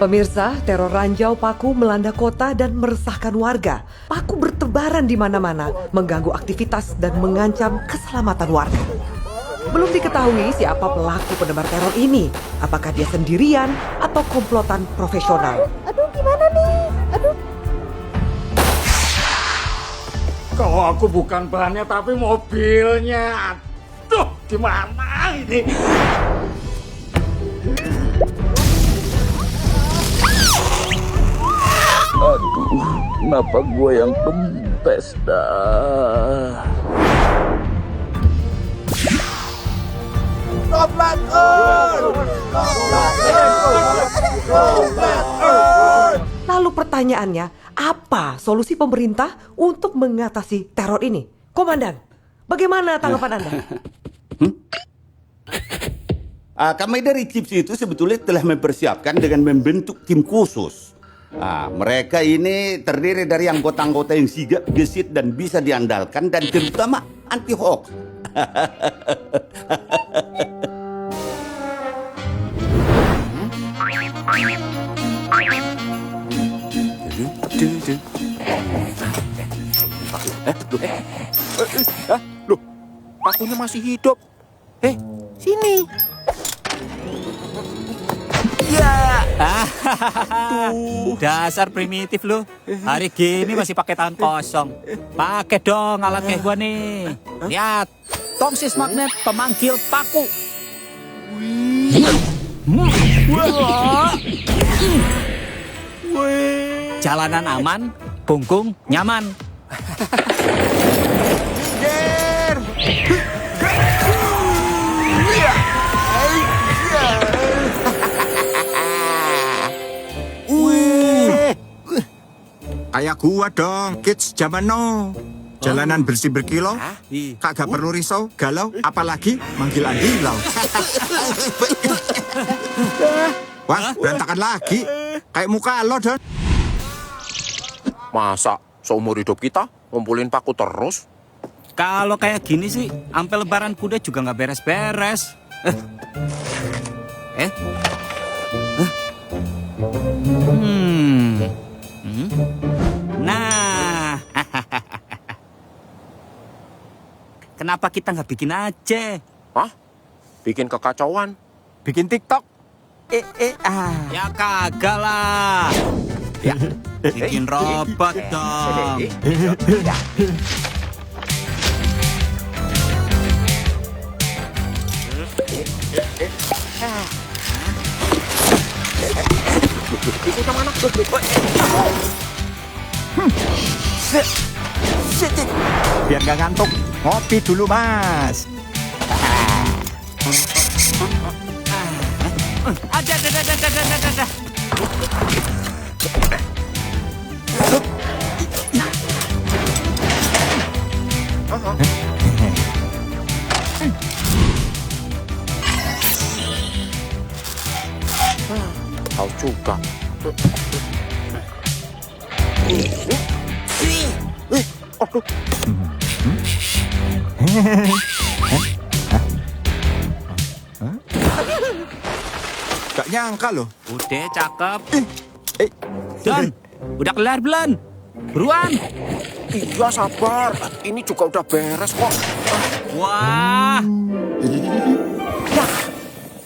Pemirsa, teror ranjau paku melanda kota dan meresahkan warga. Paku bertebaran di mana-mana, mengganggu aktivitas dan mengancam keselamatan warga. Belum diketahui siapa pelaku penebar teror ini. Apakah dia sendirian atau komplotan profesional? Aduh, gimana nih? Aduh. Kalau aku bukan bahannya tapi mobilnya. Aduh, gimana ini? Aduh, kenapa gue yang kempes dah? Lalu pertanyaannya, apa solusi pemerintah untuk mengatasi teror ini? Komandan, bagaimana tanggapan Anda? Kami dari Chips itu sebetulnya telah mempersiapkan dengan membentuk tim khusus. Mereka ini terdiri dari anggota-anggota yang sigap, gesit, dan bisa diandalkan, dan terutama anti hoax. Loh, pakunya masih hidup. Sini. Dasar primitif lu. Hari gini masih pakai tangan kosong. Pakai dong alat kayak gua nih. Lihat, tongsis magnet pemanggil paku. Jalanan aman, punggung nyaman. Kayak gua dong, kids zaman now. Jalanan bersih berkilau, kagak perlu risau, galau, apalagi manggil Andilau. Wah, berantakan lagi. Kayak muka lo, Don. Masa seumur hidup kita ngumpulin paku terus? Kalau kayak gini sih, sampai lebaran kuda juga nggak beres-beres. Nah, kenapa kita nggak bikin aja? Hah? Bikin kekacauan? Bikin TikTok. Ya kagak lah. Ya, bikin robot dong. Itu kemana? Biar gak ngantuk, ngopi dulu, Mas. Ada. Tahu juga. Gak nyangka loh. Udah cakep. Don, udah kelar belum? Buruan. Iya sabar, ini juga udah beres kok. Wah.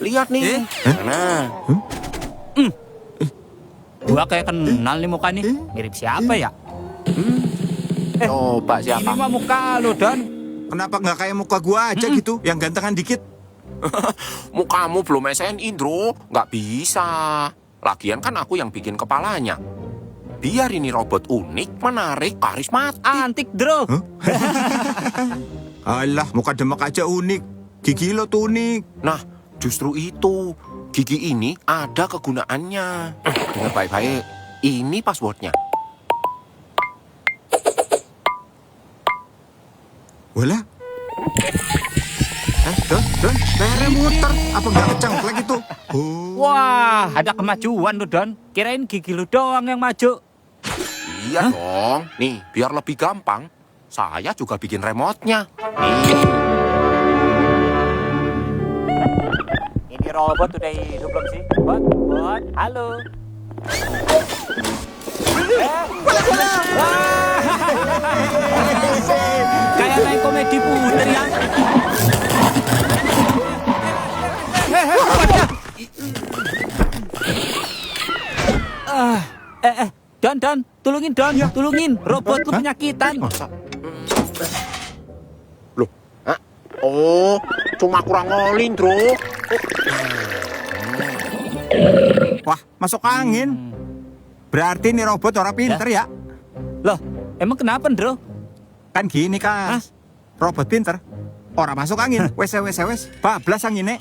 Lihat nih. Nah. Gua kayak kenal nih muka nih. Mirip siapa ya? Coba Ini siapa? mah muka lu, Don. Kenapa nggak kayak muka gua aja gitu, yang gantengan dikit? Mukamu belum SNI, Bro. Nggak bisa. Lagian kan aku yang bikin kepalanya. Biar ini robot unik, menarik, karismatik. Antik, Bro. Alah, muka demek aja unik. Gigi lo tuh unik. Nah, justru itu. Gigi ini ada kegunaannya. Dengar baik-baik. Ini passwordnya. Walah. Don, layarnya muter. Apa nggak kecengklek itu? Wah, ada kemajuan lu, Don. Kirain gigi lu doang yang maju. Iya dong. Nih, biar lebih gampang. Saya juga bikin remote-nya. Nih. Ini robot udah hidup belum sih? Bot, halo. Kayak main komedi puter ya. Don, tulungin Don, tulungin. Robot lu penyakitan. Loh, hah? Oh, cuma kurang ngolin, Bro. Wah, masuk angin. Berarti ini robot orang pinter ya? Loh, emang kenapa, Bro? Kan gini, Kas. Robot pinter. Orang masuk angin. Wes, bablas anginnya.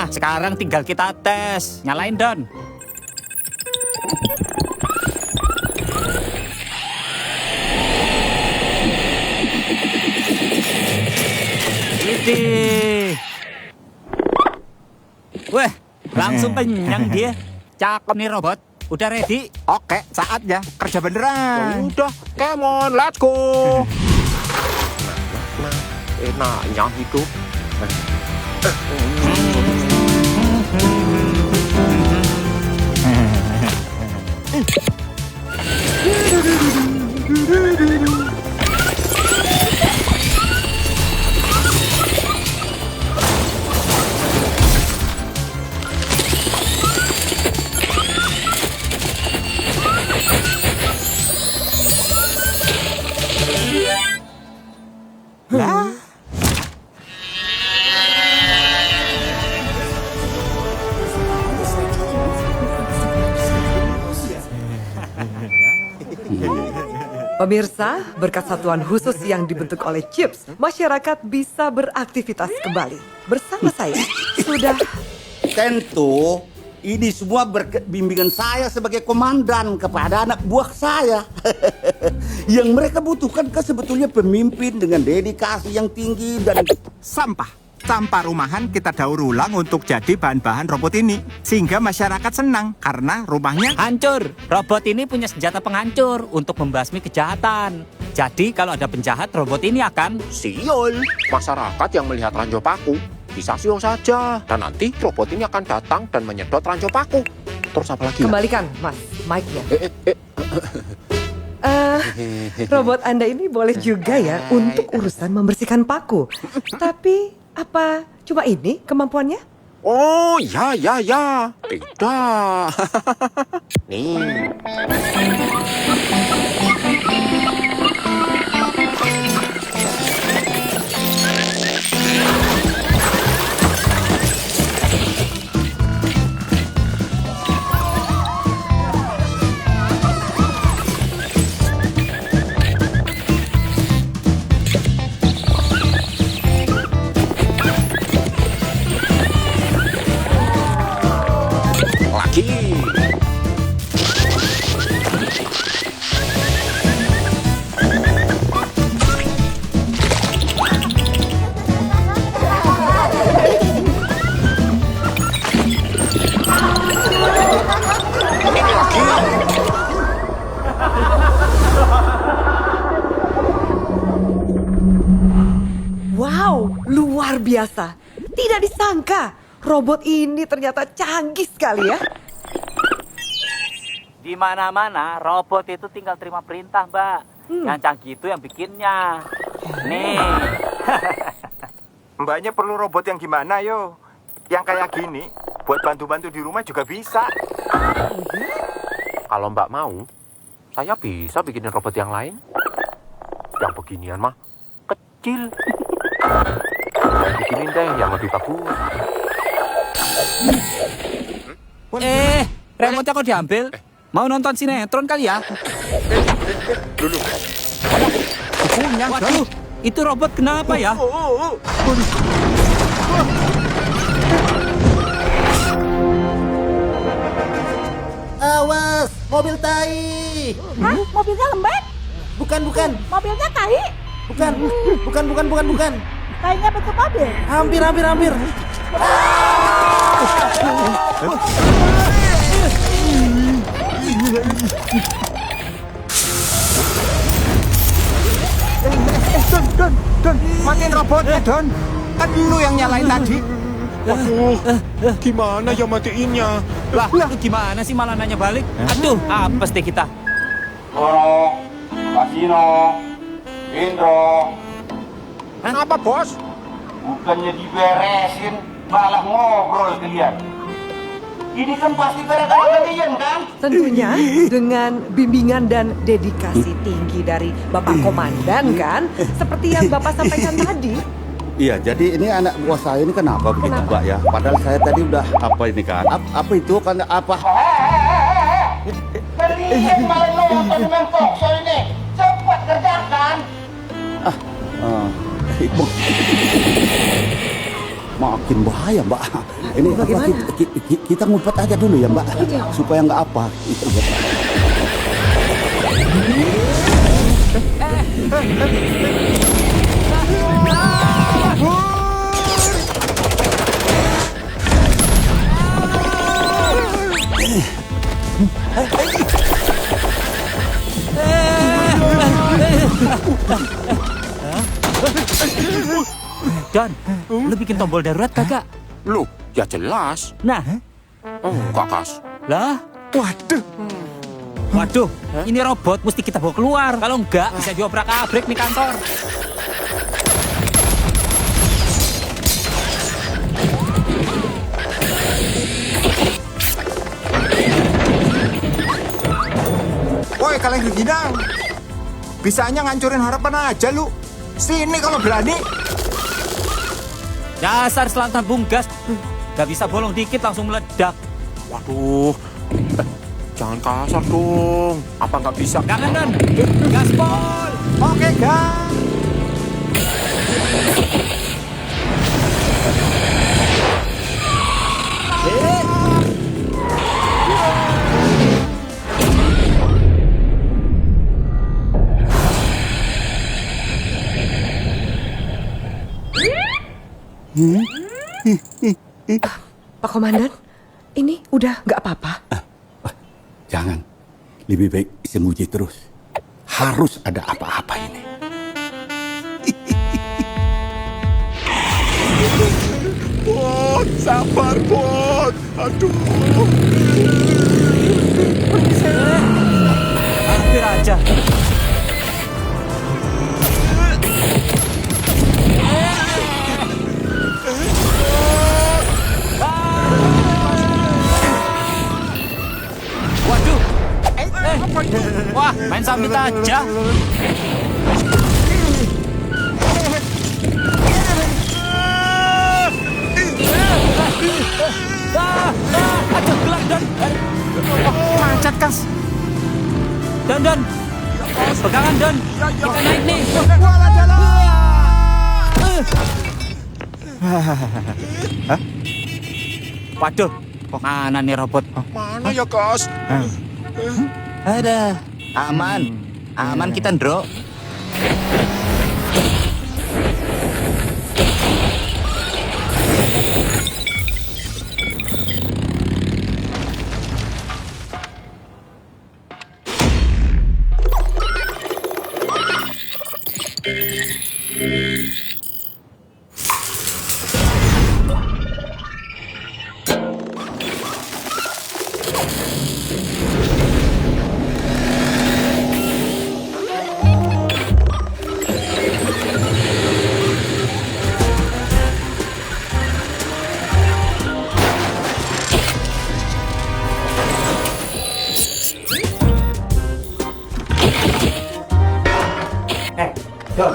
Sekarang tinggal kita tes. Nyalain, Don. Widih. Weh, langsung kenyang dia. Cakep nih robot. Udah ready? Oke, saatnya kerja beneran. Udah, come on, let's go. Enaknya hidup. Pemirsa, berkat satuan khusus yang dibentuk oleh Chips, masyarakat bisa beraktivitas kembali. Bersama saya, sudah... Tentu, ini semua berkat bimbingan saya sebagai komandan kepada anak buah saya. Yang mereka butuhkan kan sebetulnya pemimpin dengan dedikasi yang tinggi dan... Sampah rumahan kita daur ulang untuk jadi bahan-bahan robot ini. Sehingga masyarakat senang karena rumahnya Hancur. Robot ini punya senjata penghancur untuk membasmi kejahatan. Jadi kalau ada penjahat, robot ini akan... Siul, masyarakat yang melihat ranjau paku bisa siul saja. Dan nanti robot ini akan datang dan menyedot ranjau paku. Terus apa lagi? Kembalikan, Mas, mic-nya. Robot Anda ini boleh juga ya untuk urusan membersihkan paku. Tapi apa cuma ini kemampuannya? Oh, ya. Tidak. Nih. Lagi. Wow, luar biasa. Tidak disangka, robot ini ternyata canggih sekali ya. Di mana-mana robot itu tinggal terima perintah, Mbak. Yang canggih itu yang bikinnya. Nih. Mbaknya perlu robot yang gimana yo? Yang kayak gini buat bantu-bantu di rumah juga bisa. Kalau Mbak mau, saya bisa bikinin robot yang lain. Yang beginian mah kecil. Bikinin deh yang lebih bagus. Remote-nya kok diambil? Mau nonton sinetron kali ya? Dulu. Punya, Waduh, itu robot kenapa ya? Awas, mobil tai. Hah? Mobilnya lembat? Bukan. Mobilnya tai? Bukan. Tainya bentuk mobil? Hampir. Don, matiin robotnya, Don. Kan lu yang nyalain tadi. Waduh, gimana ya matiinnya? Lah, lu gimana sih malah nanya balik? Aduh, apes deh kita. Kono, Kasino, Indro, Apa bos? bukannya diberesin, malah ngobrol kalian. Ini kan pasti gara-gara kalian kan? Tentunya dengan bimbingan dan dedikasi tinggi dari Bapak Komandan kan? Seperti yang Bapak sampaikan tadi. Iya, jadi ini anak buah saya ini kenapa begitu, Mbak ya? Padahal saya tadi udah apa ini kan? Apa itu kan apa? Kalian malah nonton main talkshow ini. Cepat kerjakan. Makin bahaya, Mbak. Ini apa, kita ngumpet aja dulu ya, Mbak, supaya nggak apa. Don, lu bikin tombol darurat kagak? Loh, ya jelas. Nah, Enggak, Kas. lah. Waduh, Waduh, ini robot mesti kita bawa keluar. Kalau enggak, bisa diobrak-abrik nih kantor. woi kalian gidang. Bisanya ngancurin harapan aja lu. Sini kalau berani. Dasar selatan bunggas. Gak bisa bolong dikit langsung meledak. Waduh. Jangan kasar dong. Apa nggak bisa? Jangan, Don. Gaspol. Oke, guys. Pak Komandan, ini udah nggak apa-apa. Jangan, lebih baik sembunyi terus. Harus ada apa-apa ini. Bot, sabar bot. Aduh. Hampir aja. Waduh. Wah, main samit aja. Aduh, gelap, Don. Macet, Kas. Don. Pegangan, Don. Kita naik nih. Wala jalan. Waduh, mana nih robot? Mana ya, Kas? Ada, aman kita, Ndro. Don,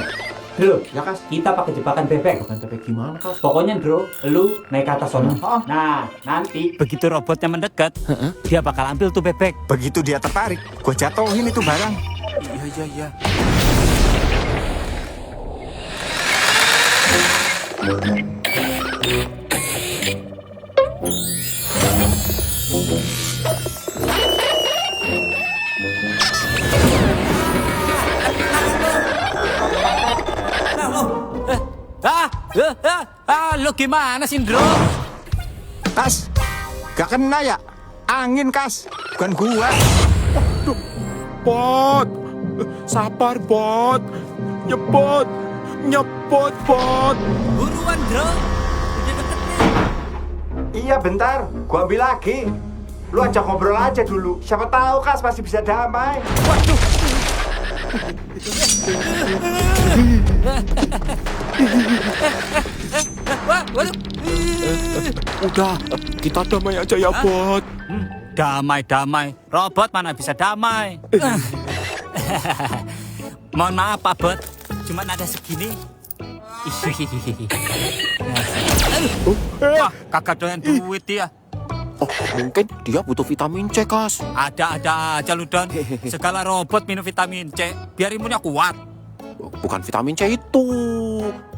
Bro, ya Kas, kita pakai jebakan bebek. Jebakan bebek gimana, Kas? Pokoknya, Bro, lu naik ke atas sana. Nah, nanti begitu robotnya mendekat, dia bakal ambil tuh bebek. Begitu dia tertarik, gue jatuhin itu barang. Iya. Lu gimana sih, Bro? Kas, gak kena ya? Angin, Kas. Bukan gua. Aduh, bot. Sabar, bot. Nyebot, bot. Buruan, Bro. Udah deket nih. Iya bentar, gua ambil lagi. Lu ajak ngobrol aja dulu. Siapa tahu Kas masih bisa damai. Waduh. Udah, kita damai aja ya, Bot. Damai. Robot mana bisa damai? Mohon maaf, Pak Bot. Cuman ada segini. Wah, kagak doyan duit dia. Oh, mungkin dia butuh vitamin C, Kas. Ada aja lu, Don. Segala robot minum vitamin C, biar imunnya kuat. Bukan vitamin C itu,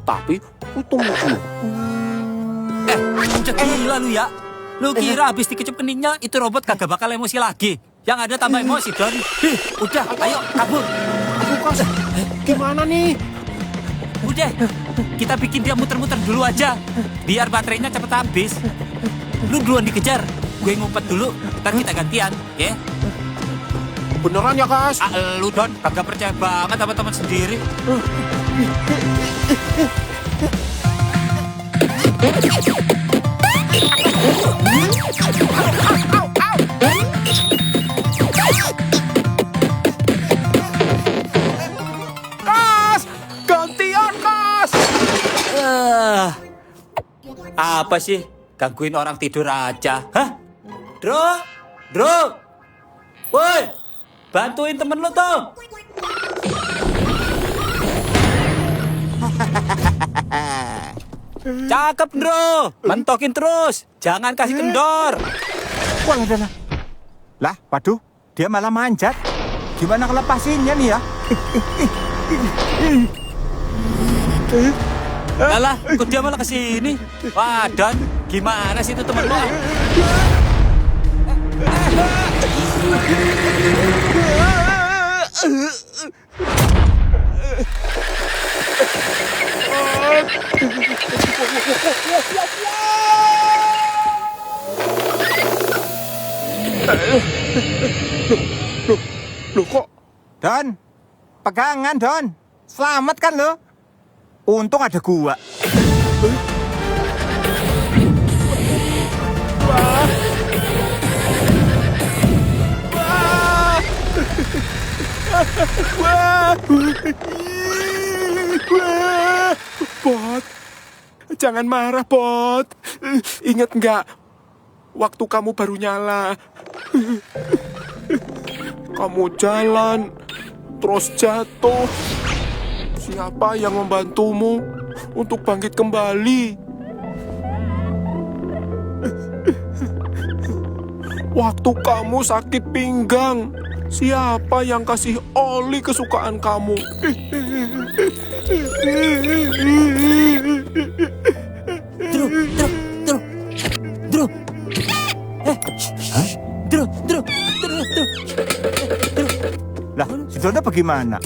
tapi tunggu. Gila lu ya. Lu kira habis dikecup keningnya, itu robot kagak bakal emosi lagi. Yang ada tambah emosi, Don. Udah, ayo kabur. Aduh, Kas. Gimana nih? Udah, kita bikin dia muter-muter dulu aja. Biar baterainya cepet habis. Lu duluan dikejar, gue ngumpet dulu, ntar kita gantian, ya? Beneran ya, Kas? Lu, Don, kagak percaya banget sama teman sendiri. Kas! Gantian, Kas! Apa sih? Gangguin orang tidur aja. Hah? Dro! Woi! Bantuin temen lu tuh! Cakep, Dro! Mentokin terus! Jangan kasih kendor! Walah. Lah, waduh, dia malah manjat. Gimana ngelepasinnya nih ya? Alah, kok dia malah kesini? Wah, Don, gimana sih itu temen lu? Loh kok? Don, pegangan Don. Selamat kan lo? Untung ada gua. Bot, jangan marah, Bot. Ingat nggak, waktu kamu baru nyala, kamu jalan, terus jatuh. Siapa yang membantumu untuk bangkit kembali? Waktu kamu sakit pinggang, siapa yang kasih oli kesukaan kamu? Dro. Lah, si Dona bagaimana?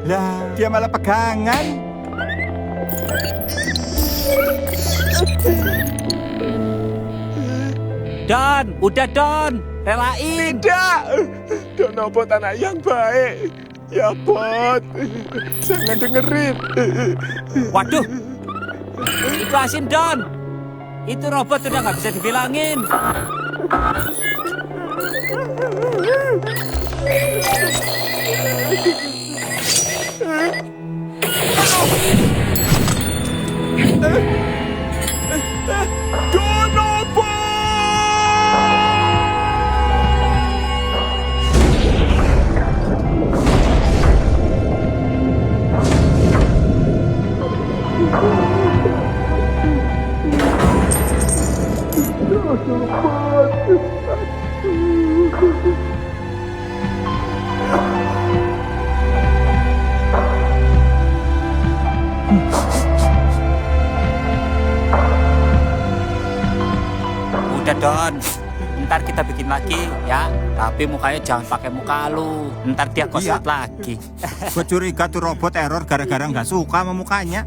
Lah, dia malah pegangan. Don, udah Don, relain. Tidak, Dono Bot anak yang baik. Ya Bot, jangan dengerin. Waduh, ikhlasin Don. Itu robot udah nggak bisa dibilangin. Dono Bot! Don. Ntar kita bikin lagi ya. Tapi mukanya jangan pakai muka lu. Ntar dia koslet lagi. Gue curiga tuh robot error gara-gara nggak suka sama mukanya.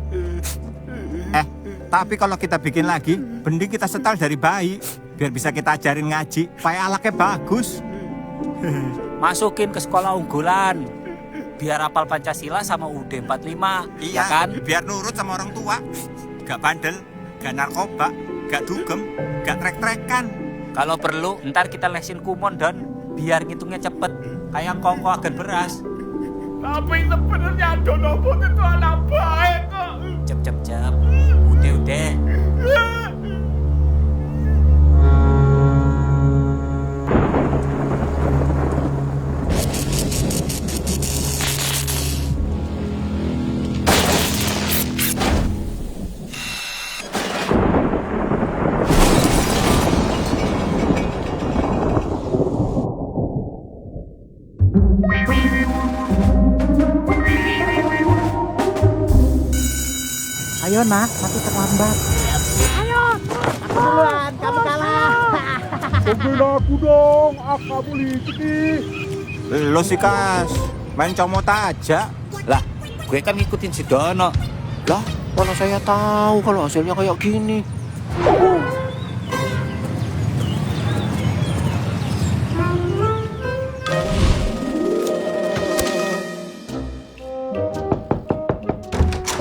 Tapi kalau kita bikin lagi, mending kita setel dari bayi. Biar bisa kita ajarin ngaji, supaya alaknya bagus. Masukin ke sekolah unggulan. Biar hafal Pancasila sama UUD 45. Iya, ya kan? biar nurut sama orang tua. Gak bandel, gak narkoba, gak dugem, gak trek-trekan. Kalau perlu, ntar kita lesin kumon, Don. Biar ngitungnya cepet. Kayak kongko agen beras. Tapi sebenarnya Donobot itu anak baik kok. Cep. Udah. Ayo nak, aku terlambat. Ayo, aku duluan, kamu kalah. Tungguin aku dong, aku liciki. Lo sih Kas, main comot aja. Lah, gue kan ngikutin si Dono. Lah, mana saya tahu kalau hasilnya kayak gini.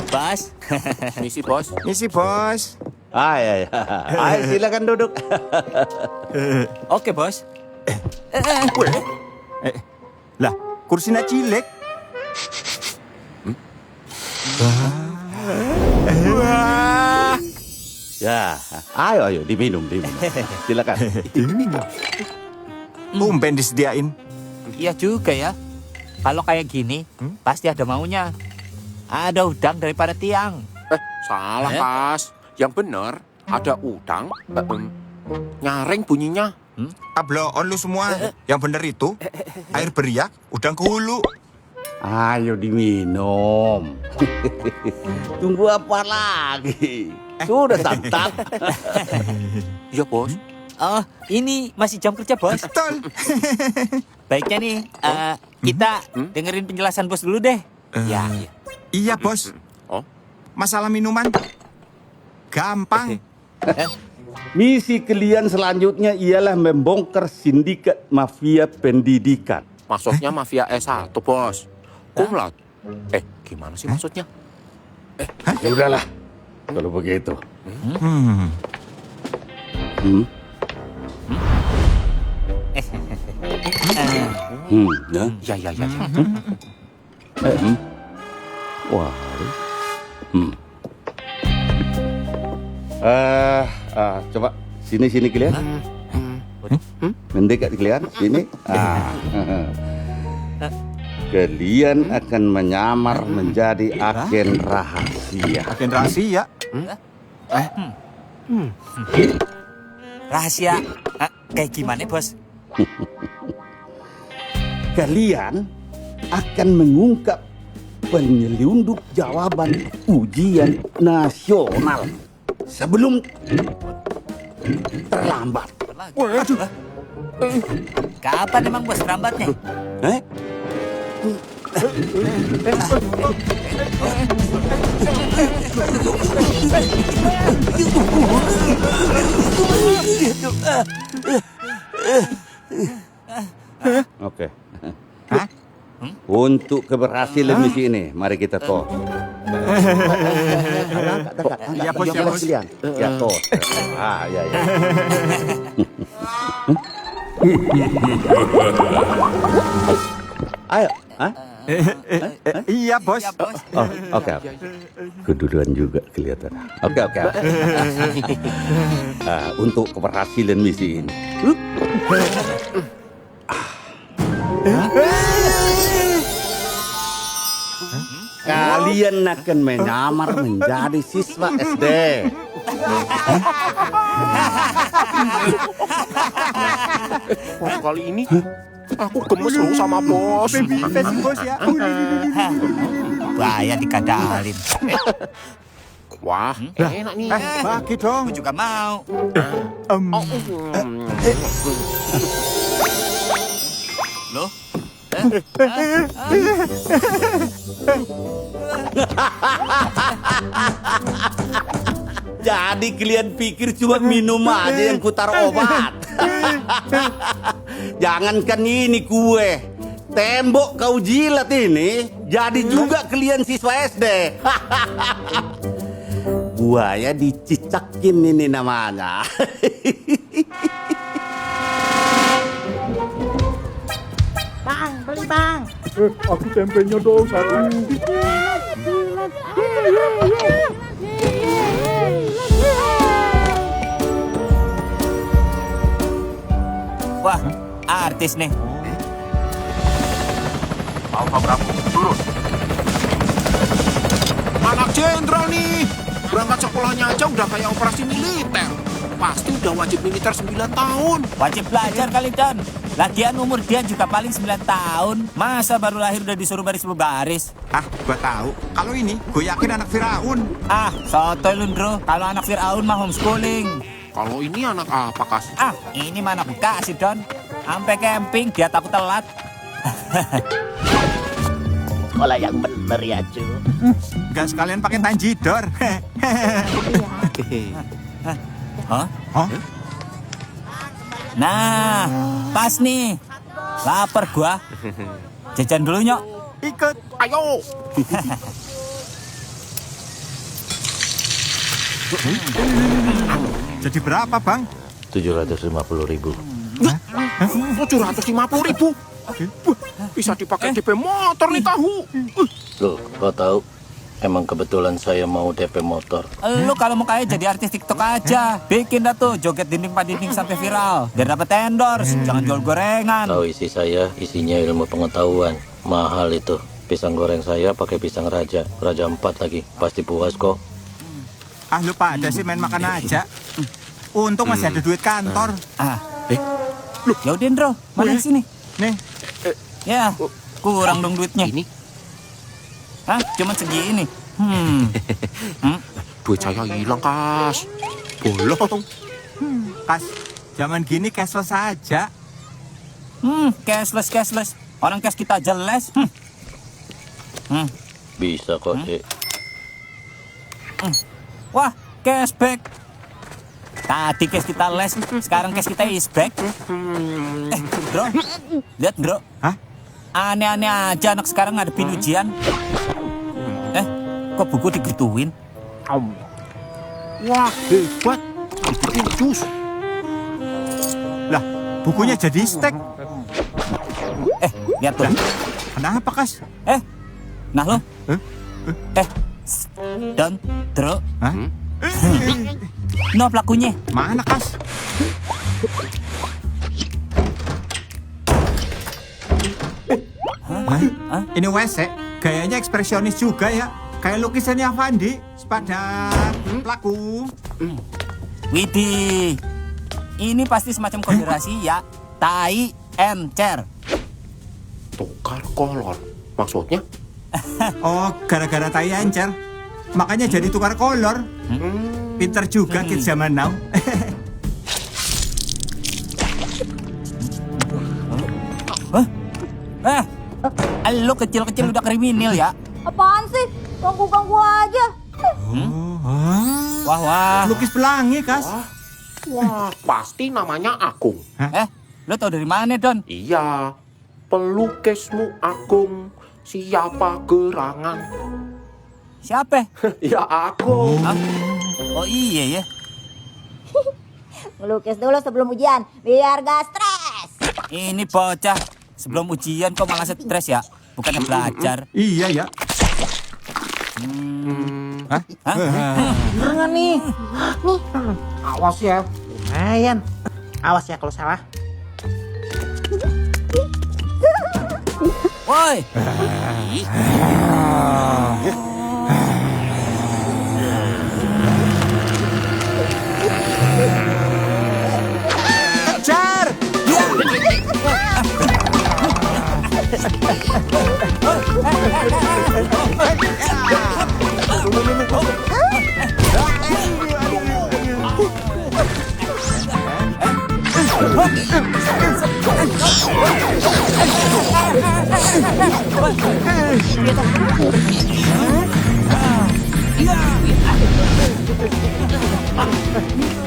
Bas. Misi bos. Misi bos. Ya. Ayo silakan duduk. Oke, Bos. Lah, kursinya cilik. Ya, ayo diminum. Silakan. Tumben disediain. Iya juga ya. Kalau kayak gini, pasti ada maunya. Ada udang daripada tiang. Salah Kas. Yang bener ada udang, nyaring bunyinya. Abloon lu semua. Yang bener itu, air beriak, udang ke hulu. Ayo diminum. Tunggu apa lagi? Sudah santap. Iya bos. Oh, ini masih jam kerja, Bos. Betul. Baiknya nih, kita dengerin penjelasan Bos dulu deh. Ya. Iya bos. Oh, Masalah minuman gampang. Misi kalian selanjutnya ialah membongkar sindikat mafia pendidikan. maksudnya mafia S1 bos. Kumlaut. Gimana sih maksudnya? Ya udahlah, kalau begitu. Ya. Wah. Coba sini kalian. Mendekat kalian sini. Kalian akan menyamar menjadi agen rahasia. Agen rahasia? Rahasia kayak gimana, Bos? Kalian akan mengungkap penyelundup jawaban ujian nasional sebelum terlambat. Waduh. Kapan emang Bos terlambatnya? Oke. Untuk keberhasilan misi ini, mari kita tos. Ya bos, ya bos. Ya tos. Ya. Ayo. Iya bos. Oke. Keduluan juga kelihatan. Oke. Untuk keberhasilan misi ini. Kalian akan menyamar menjadi siswa SD. Kali ini aku gemes loh sama bos. Baby bos ya. Bahaya dikadalin. Wah, enak nih. Bagi dong. Aku juga mau. Loh? Jadi kalian pikir cuma minum aja yang putar obat. Jangankan ini kue, tembok kau jilat ini, jadi juga kalian siswa SD. Buaya dicicakin ini namanya. Bang, beli bang. Aku tempenya dong satu. Wah, artis nih. Alfa Bravo, turun. Anak jenderal nih. Berangkat sekolahnya aja udah kayak operasi militer. Pasti udah wajib militer 9 tahun. Wajib belajar kali, Don. Lagian umur dia juga paling 9 tahun. Masa baru lahir udah disuruh baris berbaris? Ah, gua tahu. Kalau ini, gue yakin anak Firaun. Ah, sotoy lu, Ndro. Kalau anak Fir'aun mah homeschooling. Kalau ini anak apa, Kas? Ah, ini mana Bekasi, Don. Sampai camping dia takut telat. Sekolah yang bener ya, cu. Gak sekalian pakai tanjidor. Hah? Hah? Nah, pas nih. Lapar gua. Jajan dulu, Nyok. Ikut. Ayo. Jadi berapa, Bang? 750.000. 750.000. Bisa dipakai DP motor nih tahu. Loh, kau tahu? Emang kebetulan saya mau DP motor. Lu kalau mau kaya jadi artis TikTok aja. Bikin dah tuh joget dinding pak dinding sampai viral. Biar dapat endorse. Jangan jual gorengan. Tahu isi saya, isinya ilmu pengetahuan. Mahal itu. Pisang goreng saya pakai pisang raja. Raja 4 lagi. Pasti puas kok. Ah, lu pada sih main makan aja. Untung masih ada duit kantor. Ah, ya udah, Ndro. Mana sini? Nih, Ya, kurang dong duitnya. Ini Hah? Cuma segini. duit saya hilang, Kas. Bolong. Kas, zaman gini cashless aja. Cashless. Orang cash kita aja les. Bisa kok, Cik. Wah, cashback. Tadi cash kita les, sekarang cash kita is back. Bro, lihat bro. Hah? Aneh-aneh aja anak sekarang ngadepin ujian. Kok buku digituin? Wah, hebat. Dibikin jus. Lah, bukunya jadi stek. Lihat tuh. Kenapa, Kas? Nah lo. Don, Dro. Hah? No pelakunya. Mana, Kas? Hah? Ini WC, gayanya ekspresionis juga ya. Kayak lukisannya Avandi, sepadan, pelaku. Widih. Ini pasti semacam kode rahasia. Tai encer. Tukar kolor. Maksudnya? Oh, gara-gara tai encer. Makanya jadi tukar kolor. Pinter juga kids zaman now. Lo kecil-kecil udah kriminal ya? Apaan sih? Ganggu-ganggu aja. Wah. Lukis pelangi, Kas. Wah, pasti namanya Agung. Lo tau dari mana, Don? Iya, pelukismu Agung. Siapa gerangan? Siapa? Ya Agung. Oh iya ya. Ngelukis dulu sebelum ujian, biar gak stres. Ini bocah. Sebelum ujian kok malah stres ya? Bukannya belajar. Iya ya. Bener nggak nih? Nih, awas ya. Lumayan. Awas ya kalau salah. Woi. Kejar!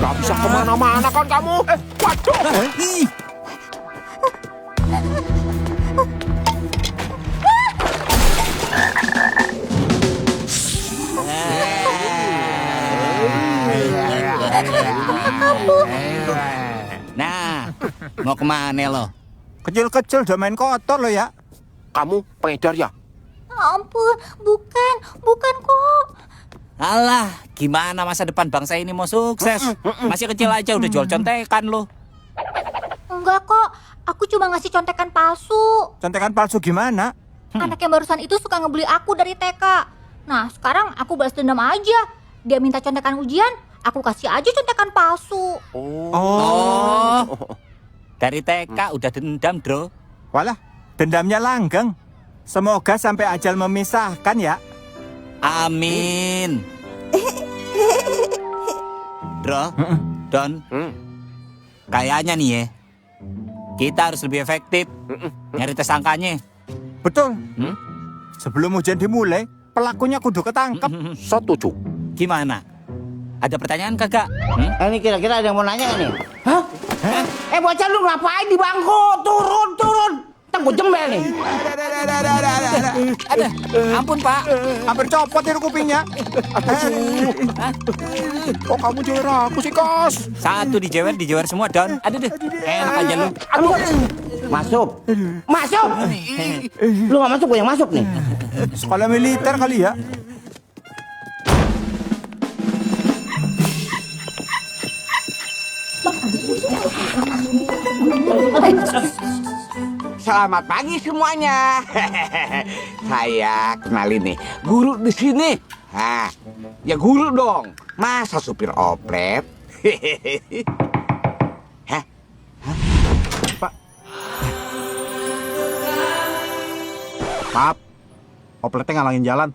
Gak bisa kemana-mana kan kamu? Waduh! Nah, mau kemana lo? Kecil-kecil udah main kotor lo ya. Kamu pengedar ya? Ampun, bukan kok. Alah, gimana masa depan bangsa ini mau sukses? Masih kecil aja udah jual contekan lo. Enggak kok, aku cuma ngasih contekan palsu. Contekan palsu gimana? Anak yang barusan itu suka ngebeli aku dari TK. Nah, sekarang aku balas dendam aja. Dia minta contekan ujian, aku kasih aja contekan palsu. Oh. Dari TK udah dendam, Bro. Walah, dendamnya langgeng. Semoga sampai ajal memisahkan ya. Amin. Bro, Don, kayaknya nih ya, kita harus lebih efektif nyari tersangkanya. Betul. Sebelum ujian dimulai, pelakunya kudu ketangkep. Setuju. Gimana? Ada pertanyaan kagak? Ini kira-kira ada yang mau nanya nggak nih? Hah? Bocah lu ngapain di bangku? Turun. Ntar gue jembel nih. Ada. Ampun, Pak. Hampir copot itu kupingnya. Kok kamu jewer aku sih, Kos? Satu dijewer semua, Don. Aduh deh, enak aja lu. Masuk. Lu nggak masuk, gue yang masuk nih. Sekolah militer kali ya. Selamat pagi semuanya. Saya kenalin nih, guru di sini. Hah, ya guru dong. Masa supir oplet? Hah? Pak. Maaf, opletnya ngalangin jalan.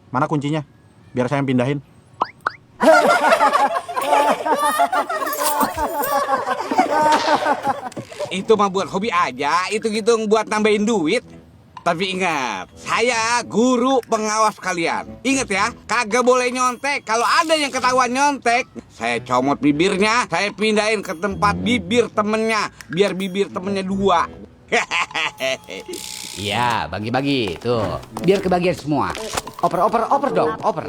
Mana kuncinya? Biar saya yang pindahin. Itu mah buat hobi aja, itu gitu buat nambahin duit. Tapi ingat, saya guru pengawas kalian. Ingat ya, kagak boleh nyontek. Kalau ada yang ketahuan nyontek, saya comot bibirnya, saya pindahin ke tempat bibir temennya, biar bibir temennya dua. Iya, bagi-bagi tuh, biar kebagian semua. Oper dong, oper.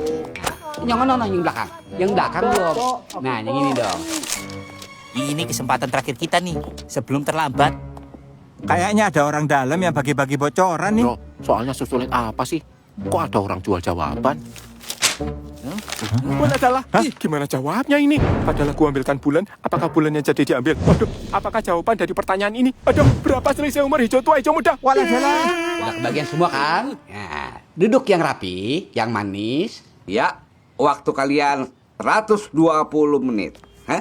Yang belakang, belum. Nah, yang ini dong. Ini kesempatan terakhir kita nih, sebelum terlambat. Kayaknya ada orang dalam yang bagi-bagi bocoran nih. Bro, soalnya susulit apa sih? Kok ada orang jual jawaban? Bulan adalah, gimana jawabnya ini? Padahal aku ambilkan bulan, apakah bulannya jadi diambil? Waduh, apakah jawaban dari pertanyaan ini? Aduh, berapa selisih umur hijau tua hijau muda? Walah jalan. Udah kebagian semua kan? Nah, duduk yang rapi, yang manis. Ya, waktu kalian 120 menit. Hah?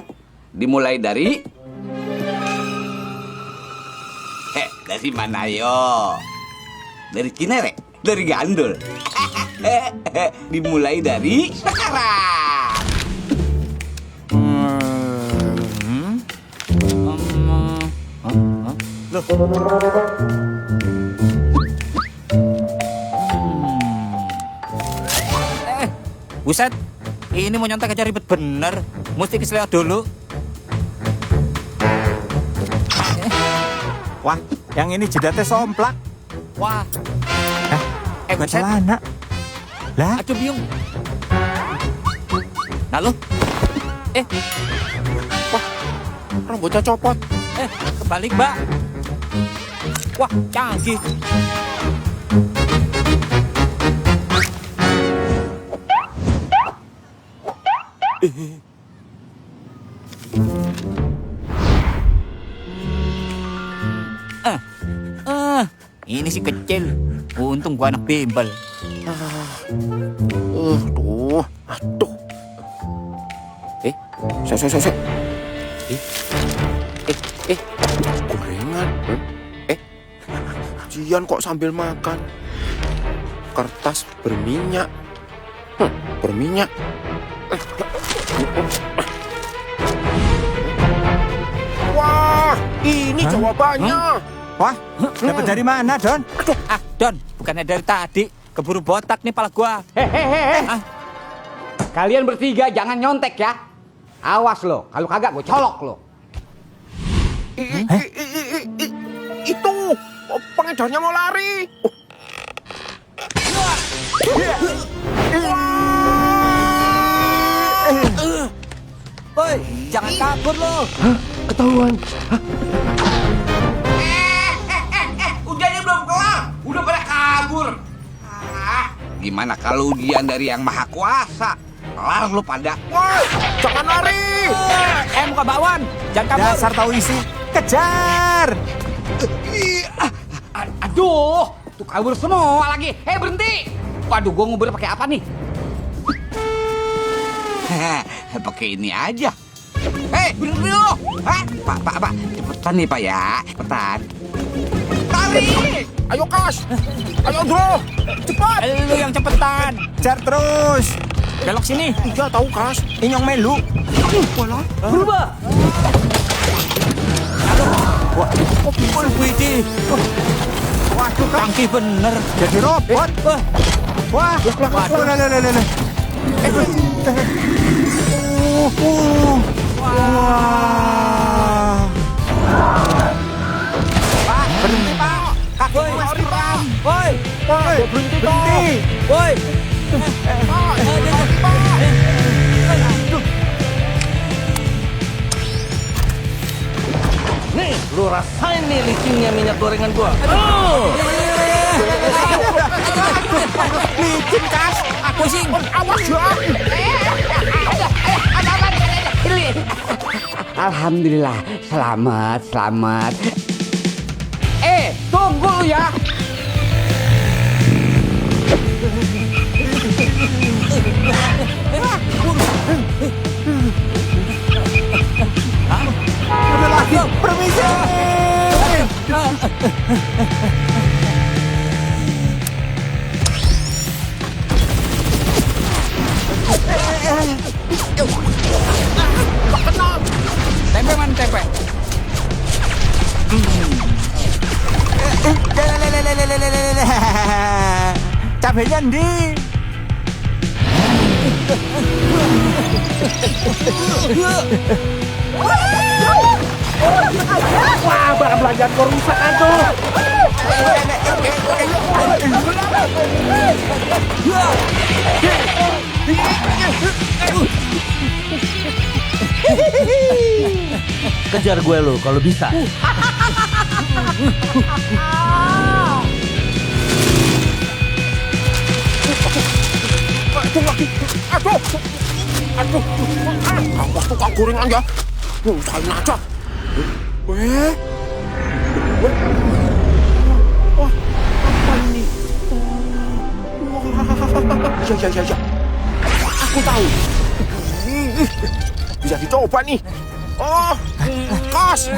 Dimulai dari... dari mana yo? Dari Cinere? Dari Gandul? Dimulai dari sekarang. Loh. Buset, ini mau nyontek aja ribet bener. Mesti keselio dulu. Wah, yang ini jedatnya somplak. Wah. Bukan celana. Lah? Aduh biung. Nah lo. Wah, rambutnya copot. Kebalik, Mbak. Wah, canggih. Ini sih kecil. Untung gua anak bimbel. Aduh. Saya. Gorengan. Jian kok sambil makan. Kertas berminyak. Berminyak. Wah, Ini jawabannya. Wah, dapat dari mana, Don? Don, bukannya dari tadi. Keburu botak nih pala gua. Hehehe. Kalian bertiga jangan nyontek ya. Awas lo, kalau kagak gue colok lo. Itu pengedarnya mau lari. Woi, jangan kabur lo. Ketahuan. Ujiannya belum kelar, udah pada kabur. Gimana kalau ujian dari yang maha kuasa? Kelar lu pada. Woi, jangan lari. Muka bakwan, jangan kabur. Dasar tahu isi. Kejar! Aduh, tuh kabur semua lagi. Hei berhenti. Waduh, gua ngobrol pakai apa nih? Pakai ini aja. Hei, berhenti lu. Pak, cepetan nih Pak ya, cepetan. Tarik! Ayo Kas, ayo Bro, cepat. Lu yang cepetan. Kejar terus. Belok sini. Iya tahu Kas. Inyong melu. Berubah. Wah, Widih. waduh, Kang. Tangki bener. Jadi robot. Wah, waduh. Wah. Pak, berhenti Pak. Kaki masih ram. Woi, Berhenti. woi. Nih, lu rasain nih licinnya minyak gorengan gua. Licin, Kas. Aku sih. Awas ya. Alhamdulillah, selamat. Tunggu lu ya. Udah lagi. Permisi. Tempe man tempe. Cabenya ndi? Wah, barang belanjaan kau rusak kan tuh. Kejar gue lo kalau bisa. Aduh lagi. Aduh. Awas tukang gorengan ya. Usahain aja. Wah, apa ini? Ya. Aku tahu. Bisa dicoba nih. Oh, Kas,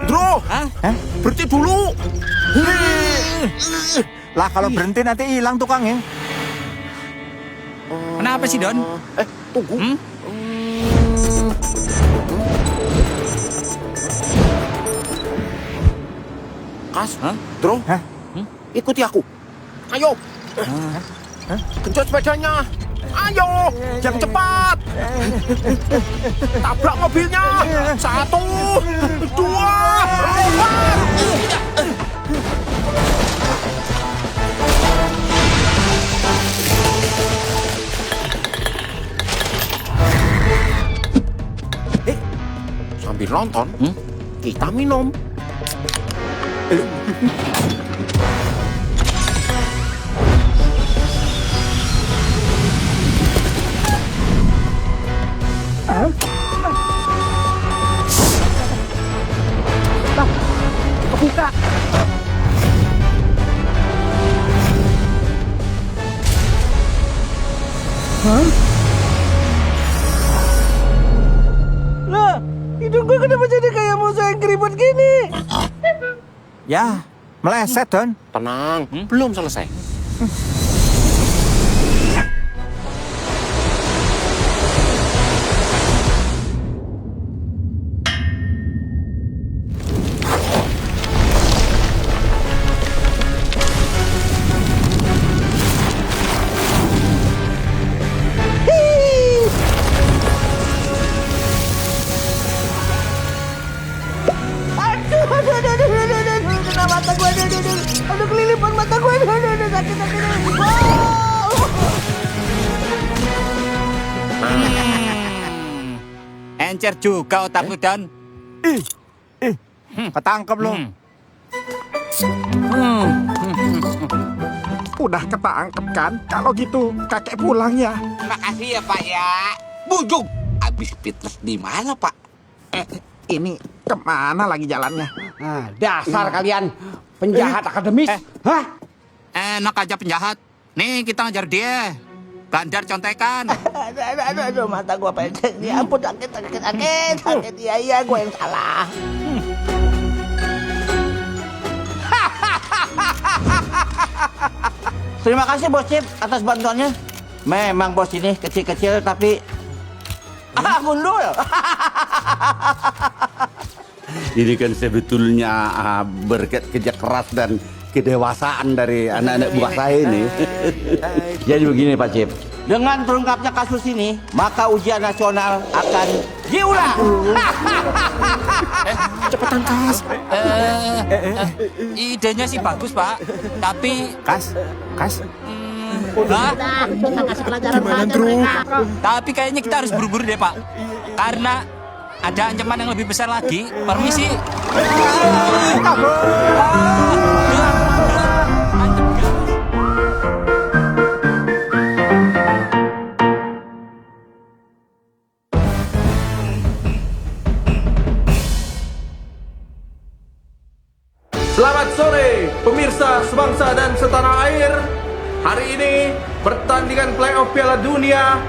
Bro, berhenti dulu. Lah kalau berhenti nanti hilang tukangnya. Kenapa sih Don? Tunggu. Kas, Bro, ikuti aku. Ayo. Genjot sepedanya. Ayo, yang cepat. Tabrak mobilnya. 1, 2. Sambil nonton, kita minum. Buka. Lah, hidung gue kenapa jadi kayak musuh yang keribut gini? Ya, meleset, Don. Tenang, belum selesai. encer juga otakmu, Don. Ketangkep lo. Udah ketangkep kan? Kalau gitu kakek pulang ya. Makasih ya Pak ya. Bujuk. Abis fitness di mana Pak? Ini kemana lagi jalannya? Nah, dasar kalian penjahat akademis. Hah? Enak aja penjahat. Nih kita ngajar dia. Bandar contekan. Aduh, mata gua pendek. Ya ampun, sakit. Iya, gua yang salah. Terima kasih Bos Cip atas bantuannya. Memang bos ini kecil-kecil tapi gundul. Ini kan sebetulnya berkat kerja keras dan kedewasaan dari anak-anak buah saya ini. Jadi begini Pak Cip, dengan terungkapnya kasus ini, maka ujian nasional akan diulang. Cepetan, Kas. Idenya sih bagus, Pak. Tapi Kas. Hah? Kita kasih pelajaran Gimana, saja Bro? mereka. Tapi kayaknya kita harus buru-buru deh, Pak. Karena ada ancaman yang lebih besar lagi. Permisi. Selamat sore pemirsa sebangsa dan setanah air. Hari ini pertandingan playoff Piala Dunia.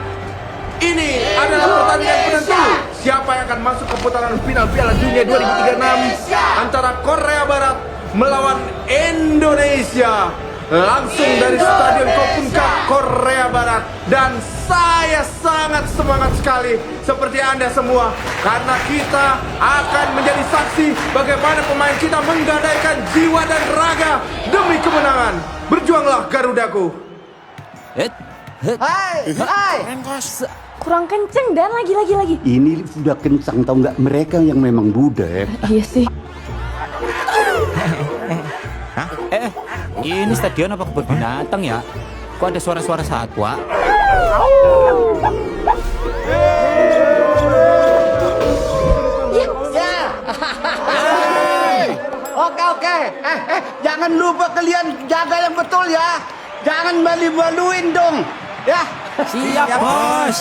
Ini adalah pertandingan penentu siapa yang akan masuk ke putaran final Piala Dunia 2036 antara Korea Barat melawan Indonesia. Langsung dari Stadion Kopunka Cup Korea Barat. Dan saya sangat semangat sekali seperti Anda semua, karena kita akan menjadi saksi bagaimana pemain kita menggadaikan jiwa dan raga demi kemenangan. Berjuanglah Garudaku. Hai. Kurang kenceng dan lagi. Ini sudah kencang, tahu nggak? Mereka yang memang Buddha ya. Iya sih. Ini stadion apa kebun binatang ya? Kok ada suara-suara satwa? Oke. Jangan lupa kalian jaga yang betul ya. Jangan malu-maluin dong. Ya. Siap, Bos.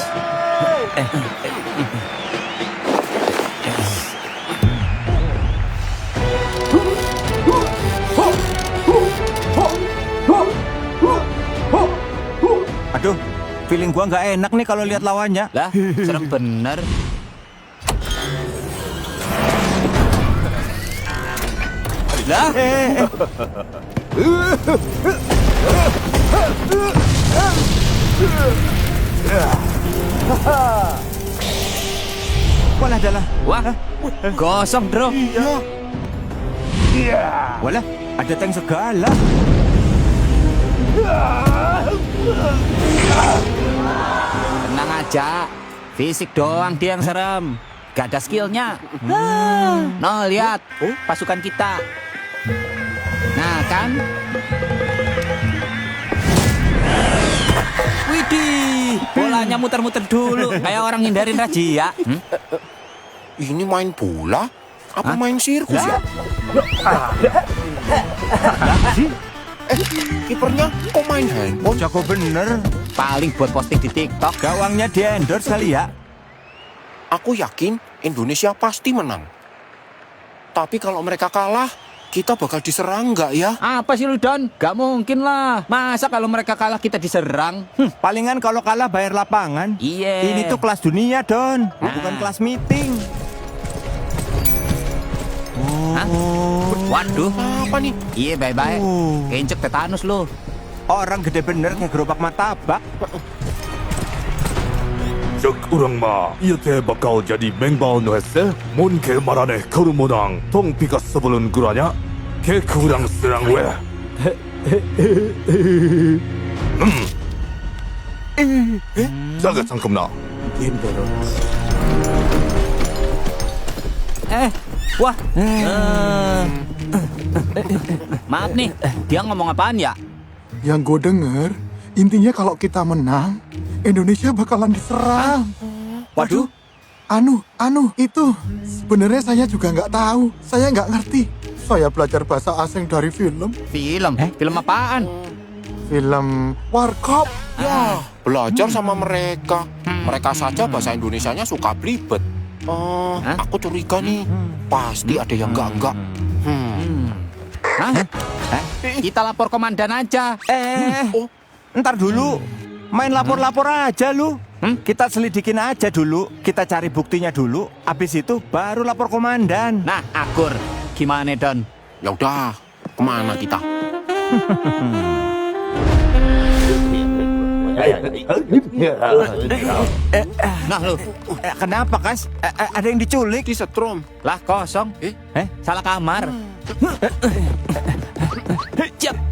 Aduh, feeling gua nggak enak nih kalau lihat lawannya. Lah, serem bener. Lah. Walah adalah. Wah, gosong, Bro. Walah, ada tank segala. Tenang aja. Fisik doang dia yang serem. Gak ada skillnya. Nah, lihat. Pasukan kita. Nah, kan? Widih. Bolanya muter-muter dulu. Kayak orang hindarin razia. Ini main bola? Apa main sirkus ya? Kipernya kok main handphone? Jago bener. Paling buat posting di TikTok. Gawangnya di endorse kali ya. Aku yakin Indonesia pasti menang. Tapi kalau mereka kalah, kita bakal diserang nggak ya? Apa sih lu, Don? Gak mungkin lah. Masa kalau mereka kalah kita diserang? Palingan kalau kalah bayar lapangan. Iya. Ini tuh kelas dunia, Don. Bukan kelas meeting. Hah? Waduh. Apa nih? Iya, bye-bye. Keinjek tetanus lu. Orang gede bener kayak gerobak martabak. Cek urang mah, ieu teh bakal jadi mengbal nu hese. Mun ke maraneh keur menang, tong pika sebelum guranya. Ke kurang serang we. Jaga cangkemna. Wah. Maaf nih, dia ngomong apaan ya? Yang gue denger, intinya kalau kita menang, Indonesia bakalan diserang. Waduh. itu. Sebenarnya saya juga nggak tahu. Saya nggak ngerti. Saya belajar bahasa asing dari film. Film? Film apaan? Film Warkop. Ya, belajar sama mereka. Mereka saja bahasa Indonesianya suka belibet. Oh, aku curiga nih. Pasti ada yang enggak. Hah? Kita lapor komandan aja. Ntar dulu. Main lapor-lapor aja lu. Kita selidikin aja dulu. Kita cari buktinya dulu. Habis itu baru lapor komandan. Nah, akur. Gimana, Don? Ya udah, kemana kita? Nah lu, kenapa Kas? Ada yang diculik? Disetrum. Lah kosong. Salah kamar.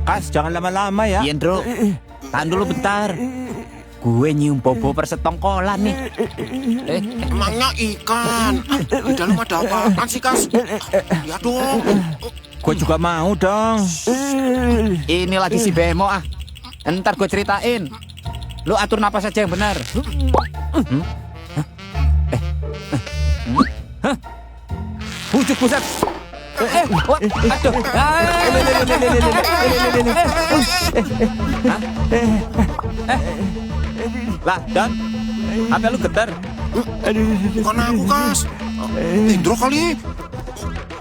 Kas, jangan lama-lama ya. Iya, Ndro. Tahan dulu bentar. Gue nyium bobo persetongkolan nih. Emangnya ikan? Di dalam ada apa sih, Kas? Ya dong. Gue juga mau dong. Ini lagi si Bemo ah. Ntar gue ceritain. Lu atur napas aja yang benar. Bujuk buset. Aduh. Lah, Don. HP lu getar. Bukan aku, Kas. Indro kali.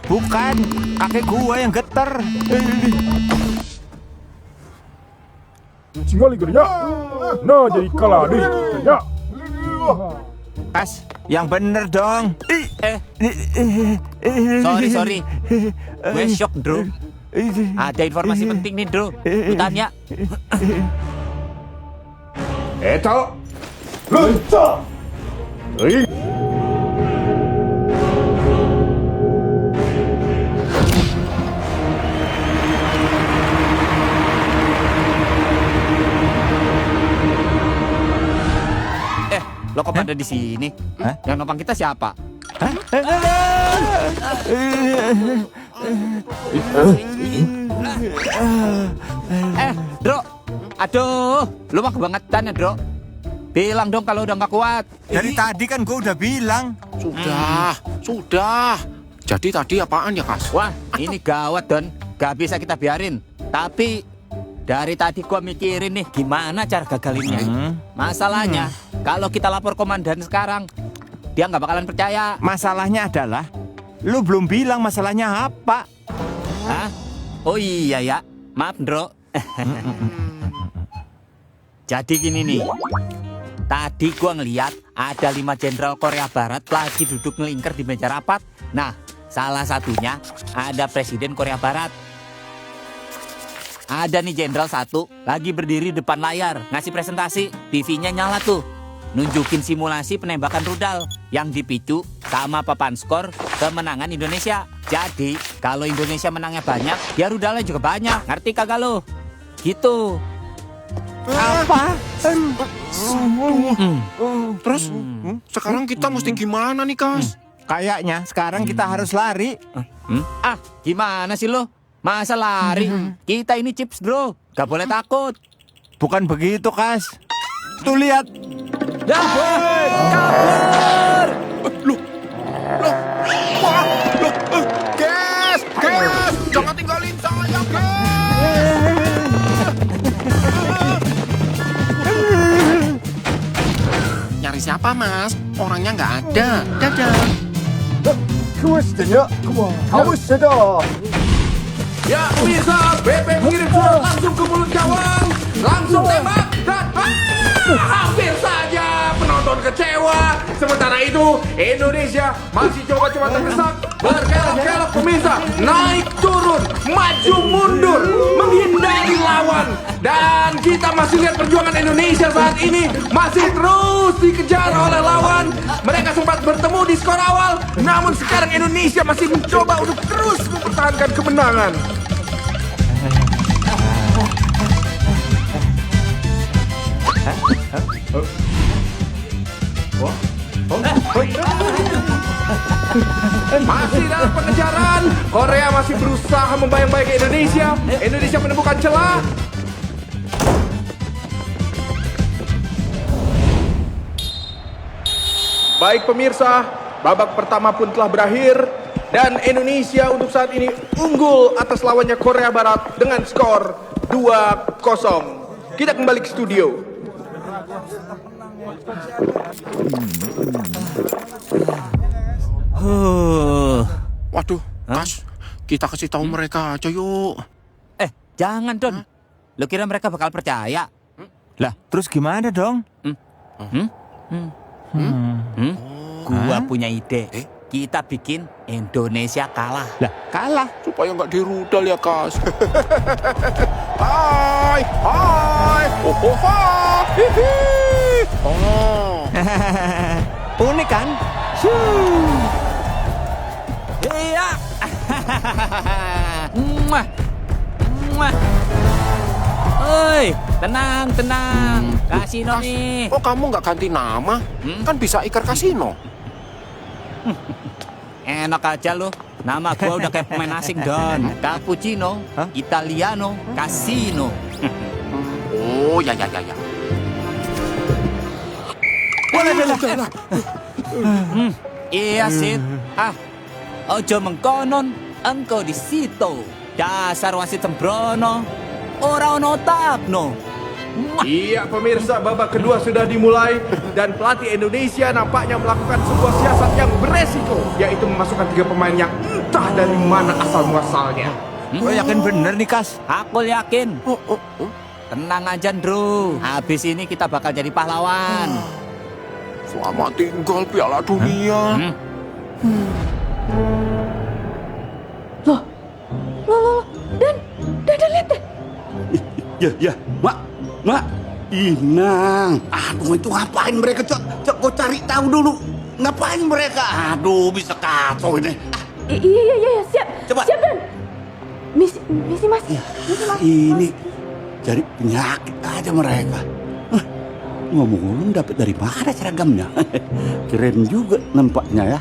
Bukan, kakek gua yang getar. Tinggal ya. Nah, jadi kalah nih. Ya. Kas, yang bener dong. Sorry. Gue shock, Bro. Ada informasi penting nih, Bro. Lu tanya. Eta. Lunca. Lo kok pada di sini? Yang numpang kita siapa? Bro. Aduh, lu mah kebangetan ya, Bro. Bilang dong kalau udah nggak kuat. Dari tadi kan gue udah bilang. Sudah. Jadi tadi apaan ya, Kas? Wah, ini gawat, Don. Gak bisa kita biarin. Tapi dari tadi gua mikirin nih gimana cara gagalinnya. Masalahnya, kalau kita lapor komandan sekarang, dia nggak bakalan percaya. Masalahnya adalah, lu belum bilang masalahnya apa. Hah? Oh iya ya, maaf, Bro. Jadi gini nih. Tadi gua ngeliat ada 5 jenderal Korea Barat lagi duduk ngelingker di meja rapat. Nah, salah satunya ada Presiden Korea Barat. Ada nih jenderal satu lagi berdiri depan layar ngasih presentasi. TV-nya nyala tuh. Nunjukin simulasi penembakan rudal yang dipicu sama papan skor kemenangan Indonesia. Jadi kalau Indonesia menangnya banyak, ya rudalnya juga banyak. Ngerti kagak lo? Gitu. Apa? Terus sekarang kita mesti gimana nih, Kas? Kayaknya sekarang kita harus lari. Gimana sih lo? Masa lari? Kita ini chips, Bro. Gak boleh takut. Bukan begitu, Kas. Tuh lihat. Kabur! Gas! Jangan tinggalin saya, Gas! Nyari siapa, Mas? Orangnya nggak ada. Dadah. Kuasnya, awas saja. Ya, pemirsa, BP mengirim surat langsung ke mulut gawang. Langsung tembak dan hampir saja penonton kecewa. Sementara itu, Indonesia masih coba-coba terdesak. Berkelok-kelok pemirsa, naik turun, maju mundur, menghindari lawan. Dan kita masih lihat perjuangan Indonesia saat ini masih terus dikejar oleh lawan. Mereka sempat bertemu di skor awal, namun sekarang Indonesia masih mencoba untuk terus mempertahankan kemenangan. Masih dalam pengejaran, Korea masih berusaha membayang-bayang ke Indonesia. Indonesia menemukan celah. Baik pemirsa, babak pertama pun telah berakhir dan Indonesia untuk saat ini unggul atas lawannya Korea Barat dengan skor 2-0. Kita kembali ke studio. Waduh, Kas, kita kasih tahu mereka aja yuk. Jangan, Don. Lo kira mereka bakal percaya? Lah, terus gimana dong? Gua punya ide. Kita bikin Indonesia kalah. Lah, kalah? Supaya nggak dirudal ya, Kas. Hai, hai, hihi. Oh. Unik kan? Iya. Muah. Muah. Oi, tenang, tenang. Kasino nih. Oh, kamu nggak ganti nama? Kan bisa Iker Kasino. Enak aja lo. Nama gua udah kayak pemain asing, Don. Cappuccino, Italiano, Casino. Oh, ya. Iya, Sid. Ojo mengkonon, engkau di situ. Dasar wasit sembrono. Ora ono takno. Iya pemirsa, babak kedua sudah dimulai dan pelatih Indonesia nampaknya melakukan sebuah siasat yang beresiko, yaitu memasukkan 3 pemain yang entah dari mana asal muasalnya. Lo yakin bener nih, Kas? Aku yakin. Tenang aja, Ndro. Habis ini kita bakal jadi pahlawan. Selamat tinggal Piala Dunia. Loh, Dan lihat deh. Ya, Mak. Inang. Aduh, itu ngapain mereka, Cok? Kau cari tahu dulu. Ngapain mereka? Aduh, bisa kacau ini. Iya, siap. Coba. Siap, Dan. Misi, Mas. Ini cari penyakit aja mereka. Ngomong-ngomong dapat dari mana seragamnya? Keren juga nampaknya ya.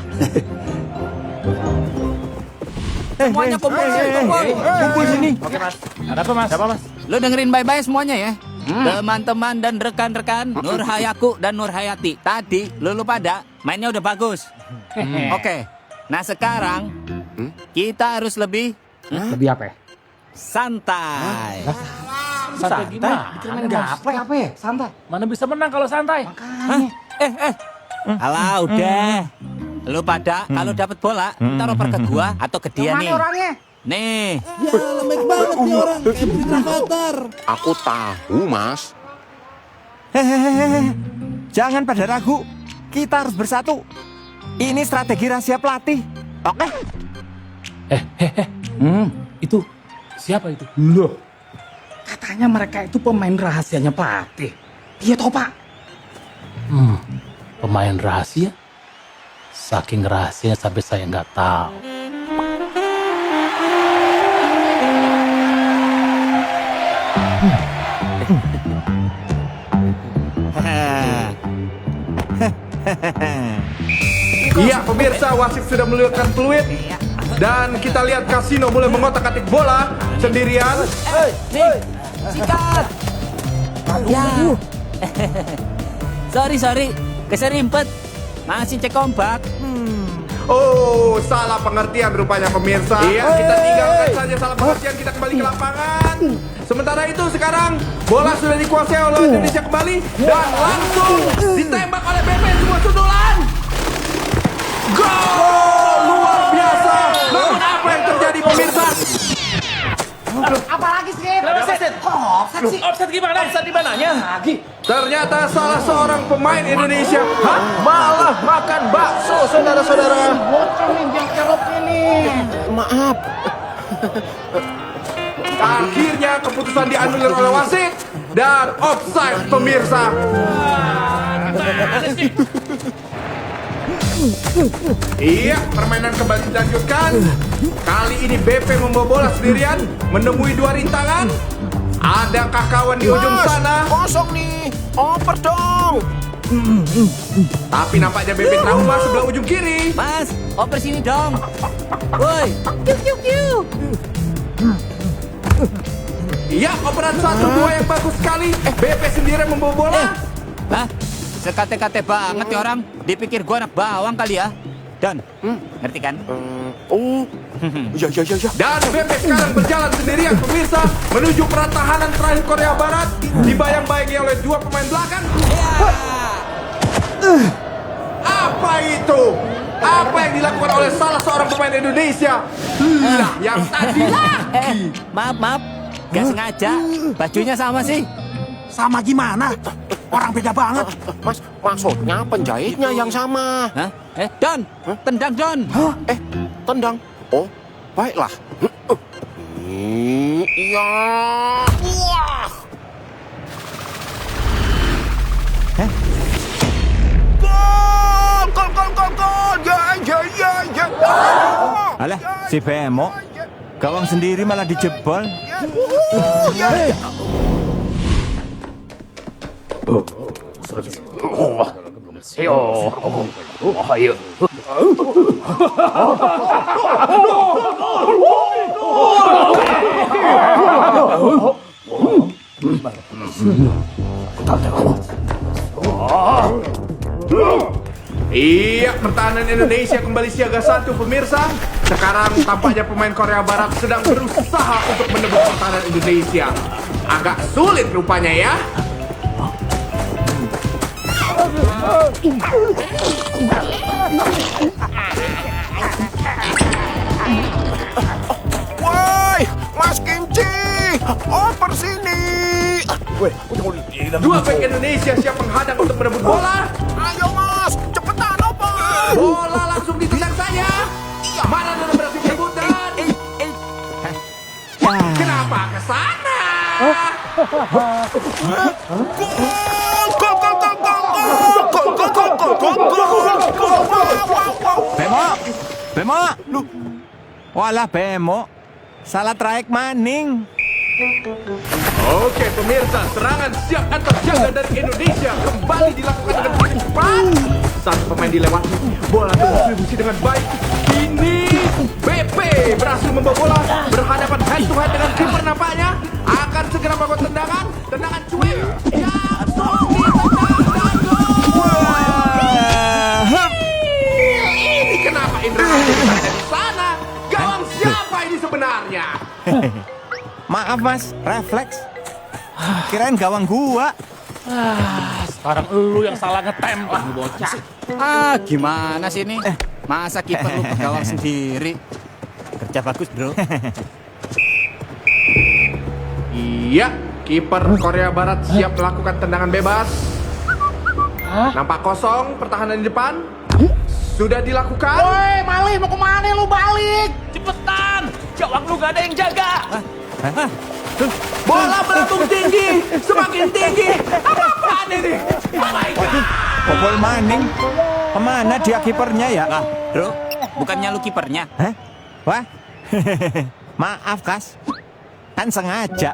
Semuanya kumpul sini. Oke, Mas. Ada apa, Mas? Siapa, Mas? Lo dengerin baik-baik semuanya ya. Teman-teman dan rekan-rekan Nur Hayaku dan Nur Hayati. Tadi lu pada mainnya udah bagus. Oke. Nah sekarang kita harus lebih Lebih apa ya? santai. Santai gimana? Main gaplek apa ya? Santai. Mana bisa menang kalau santai? Alah udah. Lu pada kalau dapat bola taruh per ke gua atau ke dia nih. Orangnya? Nih. Ya lembek banget nih orang. Kayak berita Qatar. Aku tahu, Mas. Hehehe. Jangan pada ragu. Kita harus bersatu. Ini strategi rahasia pelatih. Oke? Itu siapa itu? Loh. Katanya mereka itu pemain rahasianya pelatih. Iya toh, Pak? Pemain rahasia? Saking rahasia sampai saya nggak tahu. Iya pemirsa, wasit sudah melihatkan peluit dan kita lihat Kasino mulai mengotak-atik bola sendirian. Nih, sikat. Ya. Sorry, keserimpet. Masih cek ombak. Oh, salah pengertian rupanya pemirsa. Iya, kita tinggalkan saja salah pengertian, kita kembali ke lapangan. Sementara itu sekarang bola sudah dikuasai oleh Indonesia kembali dan langsung ditembak oleh BP sebuah sundulan. Gol! Luar biasa. Namun apa yang terjadi pemirsa? Apalagi sih? Offset gimana? Offset di mananya? Ternyata salah seorang pemain Indonesia malah makan bakso, saudara-saudara. Maaf. Akhirnya keputusan dianulir oleh wasit dan offside pemirsa. Iya, permainan kembali dilanjutkan. Kali ini BP membawa bola sendirian, menemui 2 rintangan. Adakah kawan di ujung sana? Kosong nih. Oper dong. Tapi nampaknya BP trauma sebelah ujung kiri. Mas, oper sini dong. Woi, kiu. Iya, operan 1-2 yang bagus sekali. BP sendiri membawa bola. Lah, sekate-kate banget ya orang. Dipikir gua anak bawang kali ya. Don, ngerti kan? Oh, iya. Dan BP sekarang berjalan sendirian pemirsa menuju pertahanan terakhir Korea Barat, dibayang-bayangi oleh dua pemain belakang. Apa itu? Apa yang dilakukan oleh salah seorang pemain Indonesia? Lah, yang tadi lagi. Maaf, gak sengaja. Bajunya sama sih. Sama gimana? Orang beda banget. Mas, maksudnya penjahitnya yang sama. Hah? Don, tendang Don. Tendang? Oh, baiklah. Iya. Wah. Gol. Ya. Alah, si Bemo. Gawang sendiri malah dijebol. Iya, pertahanan Indonesia kembali siaga 1 pemirsa. Sekarang tampaknya pemain Korea Barat sedang berusaha untuk menebus pertahanan Indonesia. Agak sulit rupanya ya. Woi, Mas Kimchi, oper sini. Dua bek Indonesia siap menghadang untuk merebut bola. Ayo Mas, cepetan oper. Bola langsung ditendang saya. Mana Dono berhasil merebutkan? Kenapa ke sana? Bemo, lu. Walah Bemo, salah traik maning. Oke pemirsa, serangan siap antar jaga dari Indonesia kembali dilakukan dengan begitu cepat. Satu pemain dilewati, bola terdistribusi dengan baik. Ini BP berhasil membawa bola berhadapan head to head dengan kiper nampaknya. Akan segera melakukan tendangan cuek. Ini kenapa Indra ada di sana? Gawang siapa ini sebenarnya? Maaf Mas, refleks. Kirain gawang gua. Sekarang lu yang salah ngetem, bocah. Gimana sih ini? Masa kiper lu gawang sendiri? Kerja bagus, bro. Iya, kiper Korea Barat siap melakukan tendangan bebas. Nampak kosong, pertahanan di depan. Sudah dilakukan. Woi, Malih mau kemana lu balik? Cepetan, gawang lu gak ada yang jaga. Bola melambung tinggi, semakin tinggi. Apa-apaan ini? Oh my God. Popol maning. Kemana dia kipernya ya? Lah, bro, bukannya lu kipernya? Hah? Wah, maaf Kas, kan sengaja.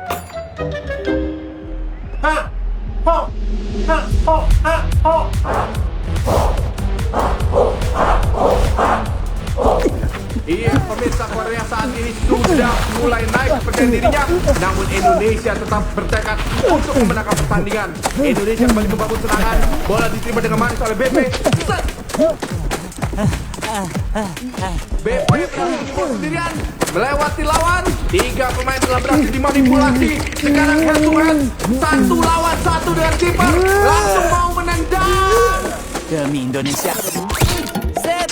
Iya, pemirsa Korea saat ini sudah mulai naik kepercayaan dirinya. Namun Indonesia tetap bertekad untuk memenangkan pertandingan. Indonesia kembali membangun serangan. Bola diterima dengan manis oleh BP. Set! BP berhasil sendirian melewati lawan. 3 pemain telah berhasil dimanipulasi. Sekarang head to head 1 lawan 1 dengan kiper. Langsung mau menendang. Demi Indonesia. Set.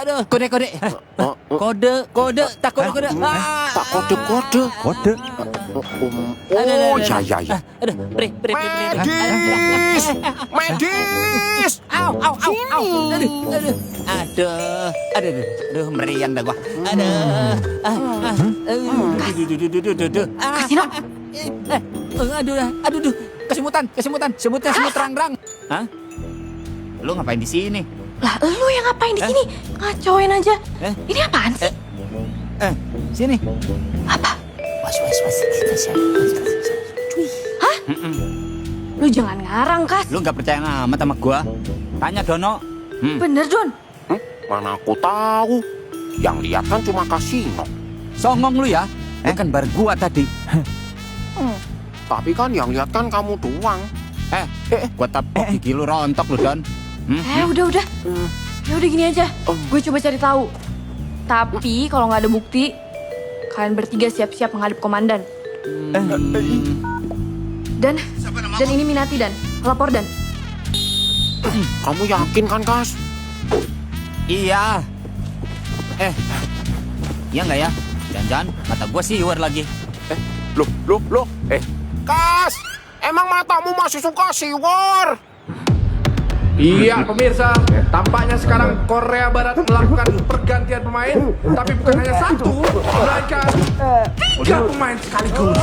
Aduh. Kode, takut kode. Tak kode. Oh, ya. Medis. Au. Aduh, meriang dah gua. Kasino. Aduh, kesemutan, semut terang-terang. Hah? Lu ngapain di sini? Lah, lu yang ngapain di sini? Ngacoin aja. Ini apaan sih? Sini. Apa? Was. Hah? Lu jangan ngarang, Kas. Lu nggak percaya amat sama gua? Tanya Dono. Bener, Don. Mana aku tahu. Yang lihat kan cuma kasino. Songong lu ya? Kan bar gua tadi. Tapi kan yang lihat kan kamu doang. Gua tapok gigi lu rontok lu, Don. Udah. Ya udah gini aja. Gue coba cari tahu. Tapi kalau nggak ada bukti, kalian bertiga siap-siap menghadap komandan. Dan ini Minati, Dan. Lapor, Dan. Kamu yakin kan, Kas? Iya. Iya nggak ya? Jangan-jangan mata gua siwer lagi. Loh. Kas! Emang matamu masih suka siwer? Iya pemirsa, tampaknya sekarang Korea Barat melakukan pergantian pemain. Tapi bukan hanya satu, melainkan 3 pemain sekaligus.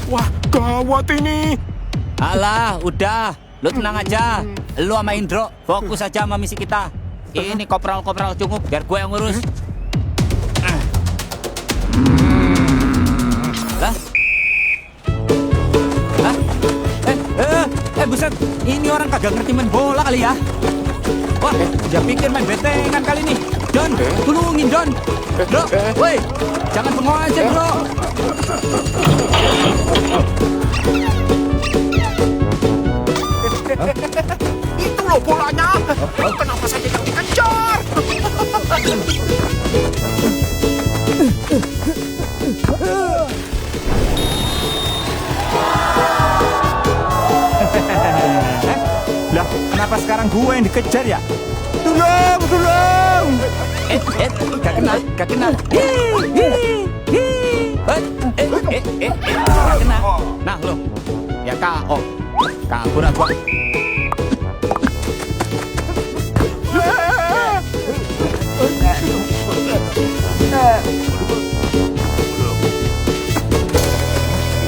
Wah, gawat ini. Alah, udah. Lu tenang aja. Lu sama Indro fokus aja sama misi kita. Ini kopral-kopral cungup, biar gue yang ngurus. Lah? Buset. Ini orang kagak ngerti main bola kali ya. Wah, dia pikir main betengan kali ini. Don, tulungin Don. Bro, woi, jangan bengong aja, Bro. Itu loh bolanya. Kenapa saya tidak dikejar? Lah, kenapa sekarang gue yang dikejar ya? Tolong! Gak kena. Gak kena. Nah, lo. Ya KO. Kabur aku.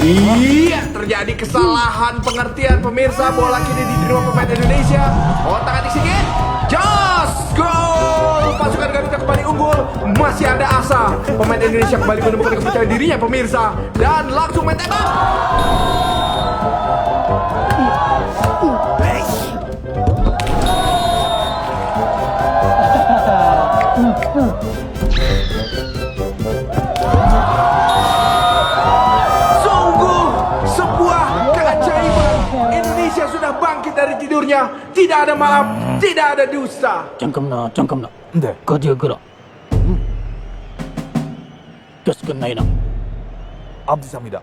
Iya, terjadi kesalahan pengertian pemirsa. Bola kini diterima pemain Indonesia. Otak-atik sedikit. Jos, gol! Pasukan Garuda kembali unggul. Masih ada asa. Pemain Indonesia kembali menemukan kepercayaan dirinya pemirsa. Dan langsung main tembak. Dari tidurnya, tidak ada maaf, tidak ada dusta. 잠깐만. 네. 거기에 그라. gas 끝나이나. 감사합니다.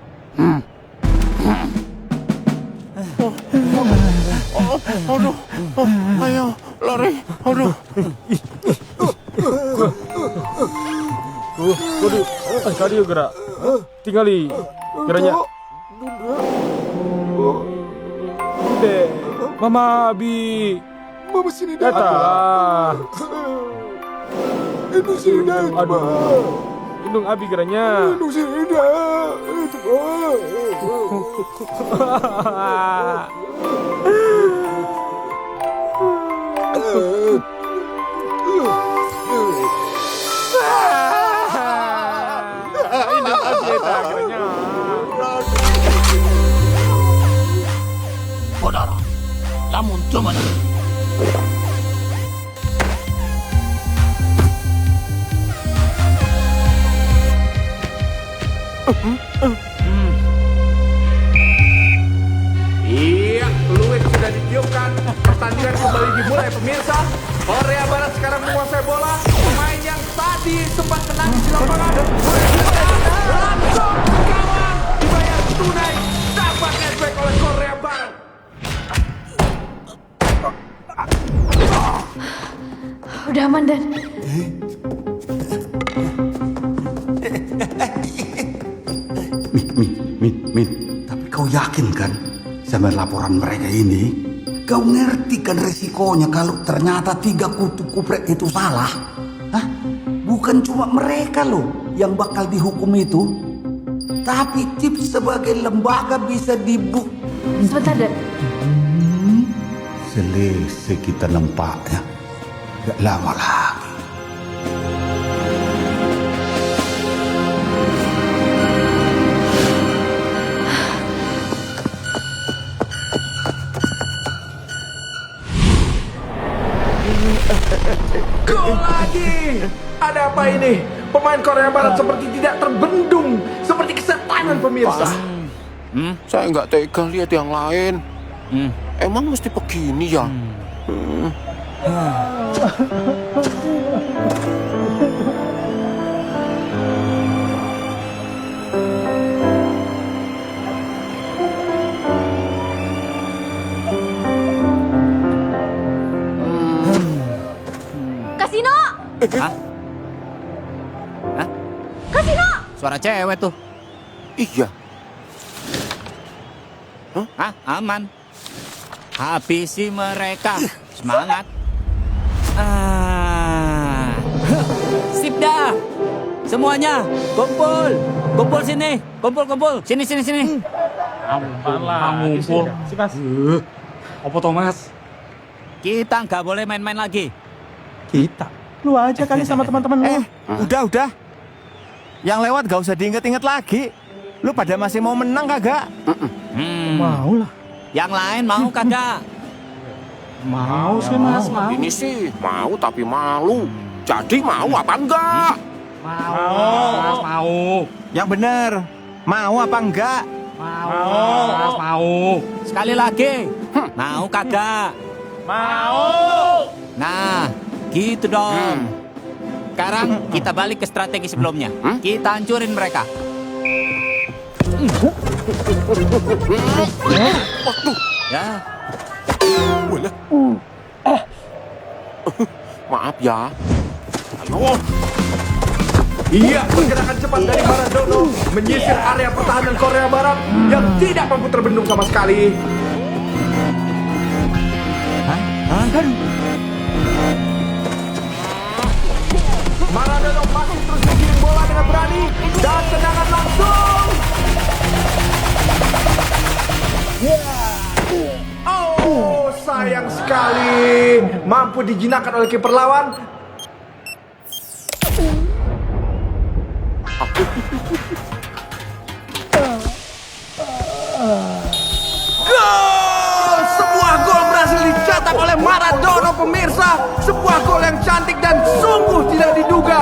Ayo, lari. Aduh. Waduh, kali gerak. Tinggali. Geranya. Mama Abi. Mama sini datang. Ibu sini datang. Aduh. Indung Abi geranya. Indung sini datang. Indung Abi geranya. 보라라. 나문 좀하나. Iya, peluit sudah ditiupkan. Pertandingan kembali dimulai pemirsa. Korea Barat sekarang menguasai bola. Pemain yang tadi sempat menangis di lapangan langsung kawan dibayar tunai. Dapat netback oleh Korea Barat. Udah aman, Dan. Min, tapi kau yakin kan sama laporan mereka ini? Kau ngerti kan resikonya kalau ternyata 3 kutu kupret itu salah? Hah? Bukan cuma mereka loh yang bakal dihukum itu, tapi TIP sebagai lembaga bisa dibuk. Sebentar, Dan. Selesai kita nampaknya. Gak lama lagi. ini pemain Korea Barat seperti tidak terbendung, seperti kesetanan pemirsa. Saya nggak tega lihat yang lain. Emang mesti begini ya? Kasino! Hah? Hah? Kasino! Suara cewek tuh. Iya. Hah? Aman. Habisi mereka. Semangat. Sip dah. Semuanya kumpul. Kumpul sini. Kumpul. Sini. Apalah, ngumpul. Si Mas. Apa Thomas? Kita nggak boleh main-main lagi. Kita? Lu aja kali sama teman-teman lu. Udah. Yang lewat gak usah diinget-inget lagi. Lu pada masih mau menang kagak? Mau lah. Yang lain mau kagak? Mau sih Mas, mau. Ini sih mau tapi malu. Jadi mau apa enggak? Mas, mau. Yang bener. Mau apa enggak? Mau. Sekali lagi. Mau kagak? Mau. Nah, gitu dong. Sekarang kita balik ke strategi sebelumnya. Kita hancurin mereka. Ya. Maaf ya. Ayo. Iya, pergerakan cepat dari Maradona menyisir area pertahanan Korea Barat yang tidak mampu terbendung sama sekali. Maradona masih terus menggiring bola dengan berani dan tendangan langsung. Oh, sayang sekali. Mampu dijinakkan oleh kiper lawan. Gol! Sebuah gol berhasil dicetak oleh Maradona pemirsa. Sebuah gol yang cantik dan sungguh tidak diduga.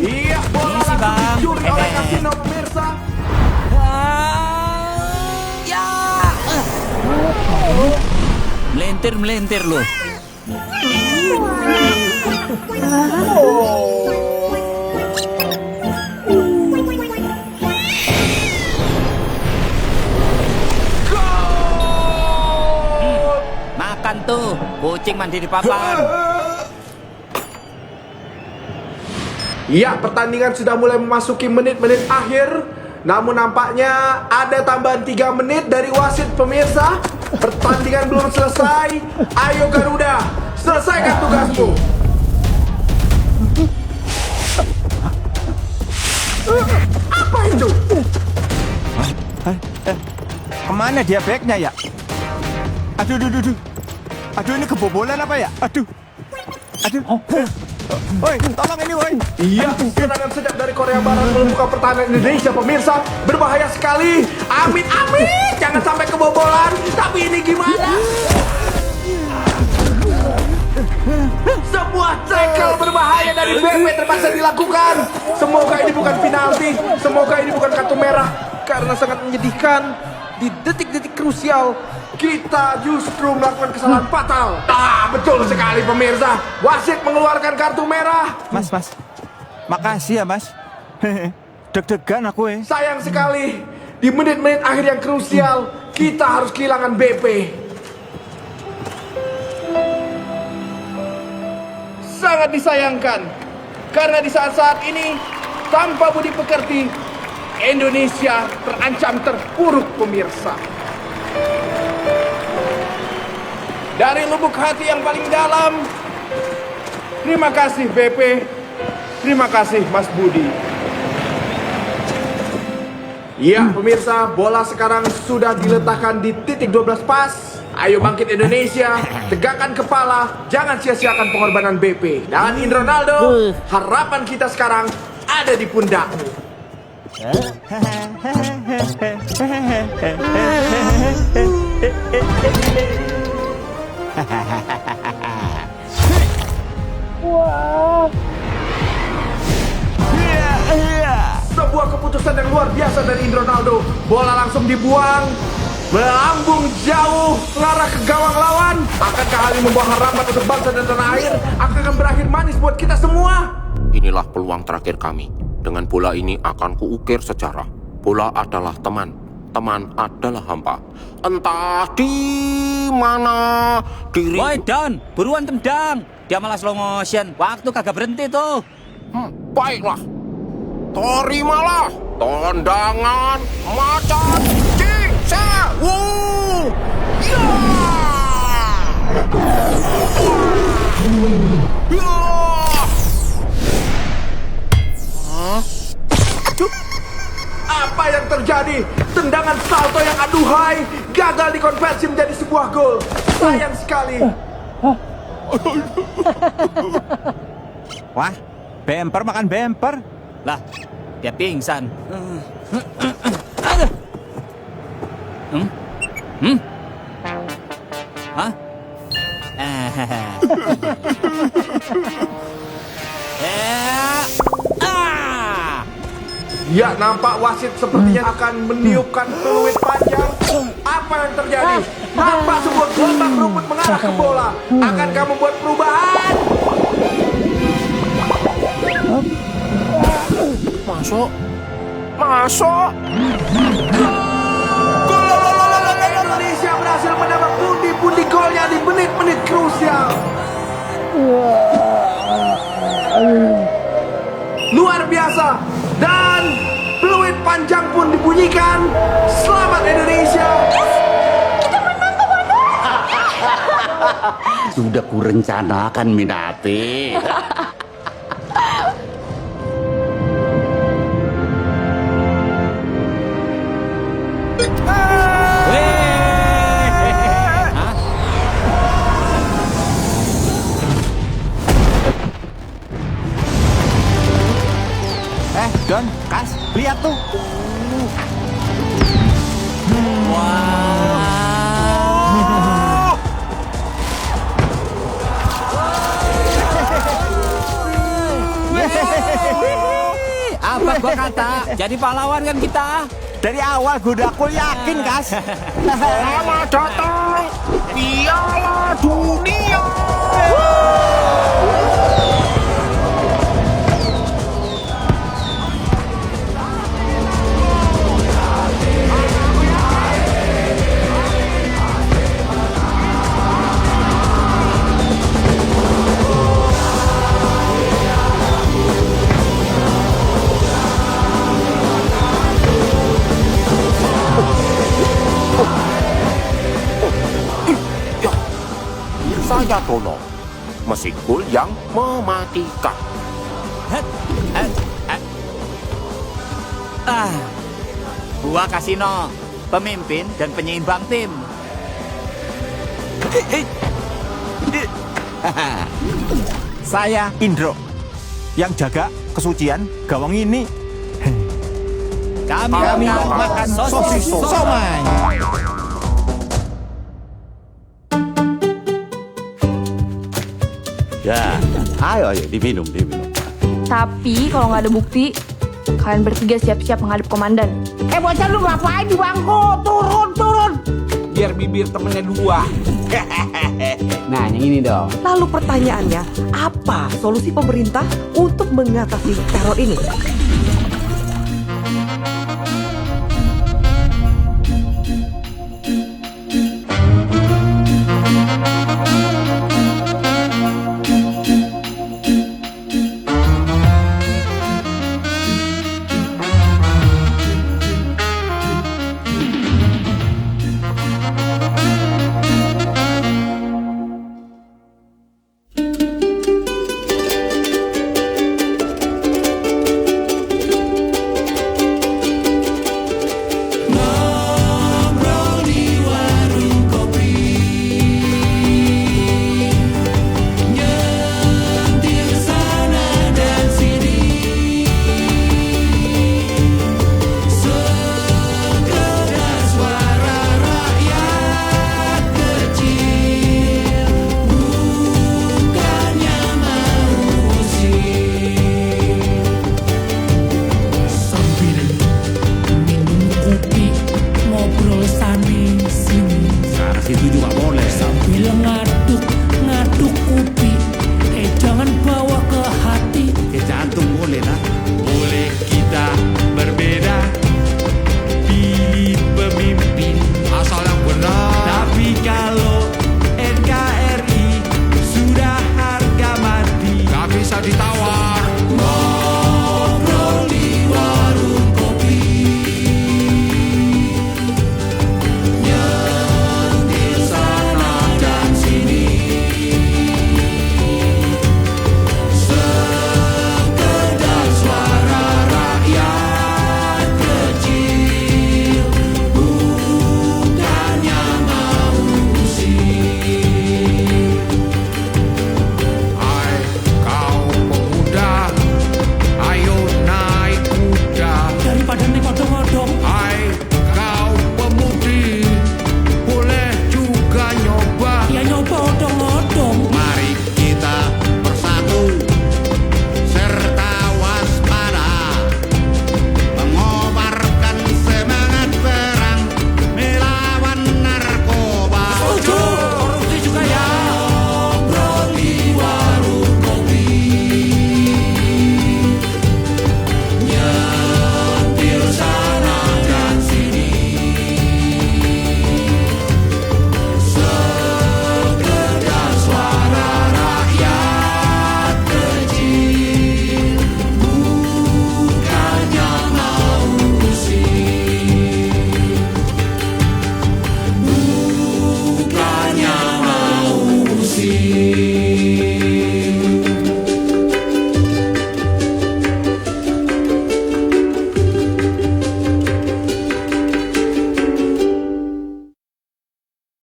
Iya, bola langsung dicuri oleh Kasino pemirsa. Melintir loh. Makan tuh, kucing mandi di papan. Ya, pertandingan sudah mulai memasuki menit-menit akhir. Namun nampaknya ada tambahan 3 menit dari wasit pemirsa. Pertandingan belum selesai. Ayo Garuda, selesaikan tugasmu. Apa itu? Kemana dia backnya ya? Aduh. Aduh, ini kebobolan apa ya? Aduh. Woi, tolong ini woi. Iya, serangan sedap dari Korea Barat membuka pertahanan Indonesia pemirsa. Berbahaya sekali. Amin, jangan sampai kebobolan. Tapi ini gimana? Sebuah tackle berbahaya dari BP terpaksa dilakukan. Semoga ini bukan penalti. Semoga ini bukan kartu merah. Karena sangat menyedihkan. Di detik-detik krusial kita justru melakukan kesalahan fatal. Betul sekali pemirsa. Wasit mengeluarkan kartu merah. Mas. Makasih ya, Mas. Deg-degan aku Sayang sekali. Di menit-menit akhir yang krusial, kita harus kehilangan BP. Sangat disayangkan. Karena di saat-saat ini, tanpa budi pekerti, Indonesia terancam terpuruk pemirsa. Dari lubuk hati yang paling dalam, terima kasih BP, terima kasih Mas Budi. Ya pemirsa, bola sekarang sudah diletakkan di titik 12 pas. Ayo bangkit Indonesia, tegakkan kepala, jangan sia-siakan pengorbanan BP. Dan Ronaldo, harapan kita sekarang ada di pundakmu. Sebuah keputusan yang luar biasa dari Ronaldo. Bola langsung dibuang, melambung jauh mengarah ke gawang lawan. Akankah hal ini membawa harapan untuk bangsa dan tanah air? Akan berakhir manis buat kita semua. Inilah peluang terakhir kami. Dengan bola ini akan kuukir sejarah. Bola adalah teman, teman adalah hampa. Entah di mana diri. Woi Don, buruan tendang. Dia malah slow motion. Waktu kagak berhenti tuh. Baiklah. Terimalah tendangan macan Cisewu. Ya! Ya! Apa yang terjadi? Tendangan salto yang aduhai gagal dikonversi menjadi sebuah gol. Sayang sekali. Wah, bemper makan bemper. Lah, dia pingsan. Hah? Ya, nampak wasit sepertinya akan meniupkan peluit panjang. Apa yang terjadi? Nampak sebuah gelombang rumput mengarah ke bola. Akankah membuat perubahan? Masuk. Masuk. Indonesia berhasil menambah pundi-pundi golnya di menit-menit krusial. Luar biasa. Dan peluit panjang pun dibunyikan. Selamat Indonesia. Kita menang, Komandan. Sudah kurencanakan Minate. Don, Kas, lihat tuh. Wah. Apa gua kata? Jadi pahlawan kan kita? Dari awal gue udah yakin, Kas. Selamat datang Piala Dunia. Saya Tono, mesin gol yang mematikan. Gua Kasino, pemimpin dan penyeimbang tim. Saya Indro, yang jaga kesucian gawang ini. Kami makan sosis somai. Ya, ayo diminum. Tapi kalau nggak ada bukti, kalian bertiga siap-siap menghadap komandan. Bocah lu ngapain di bangku? Turun. Biar bibir temennya dua. Nah, yang ini dong. Lalu pertanyaannya, apa solusi pemerintah untuk mengatasi teror ini? kawan.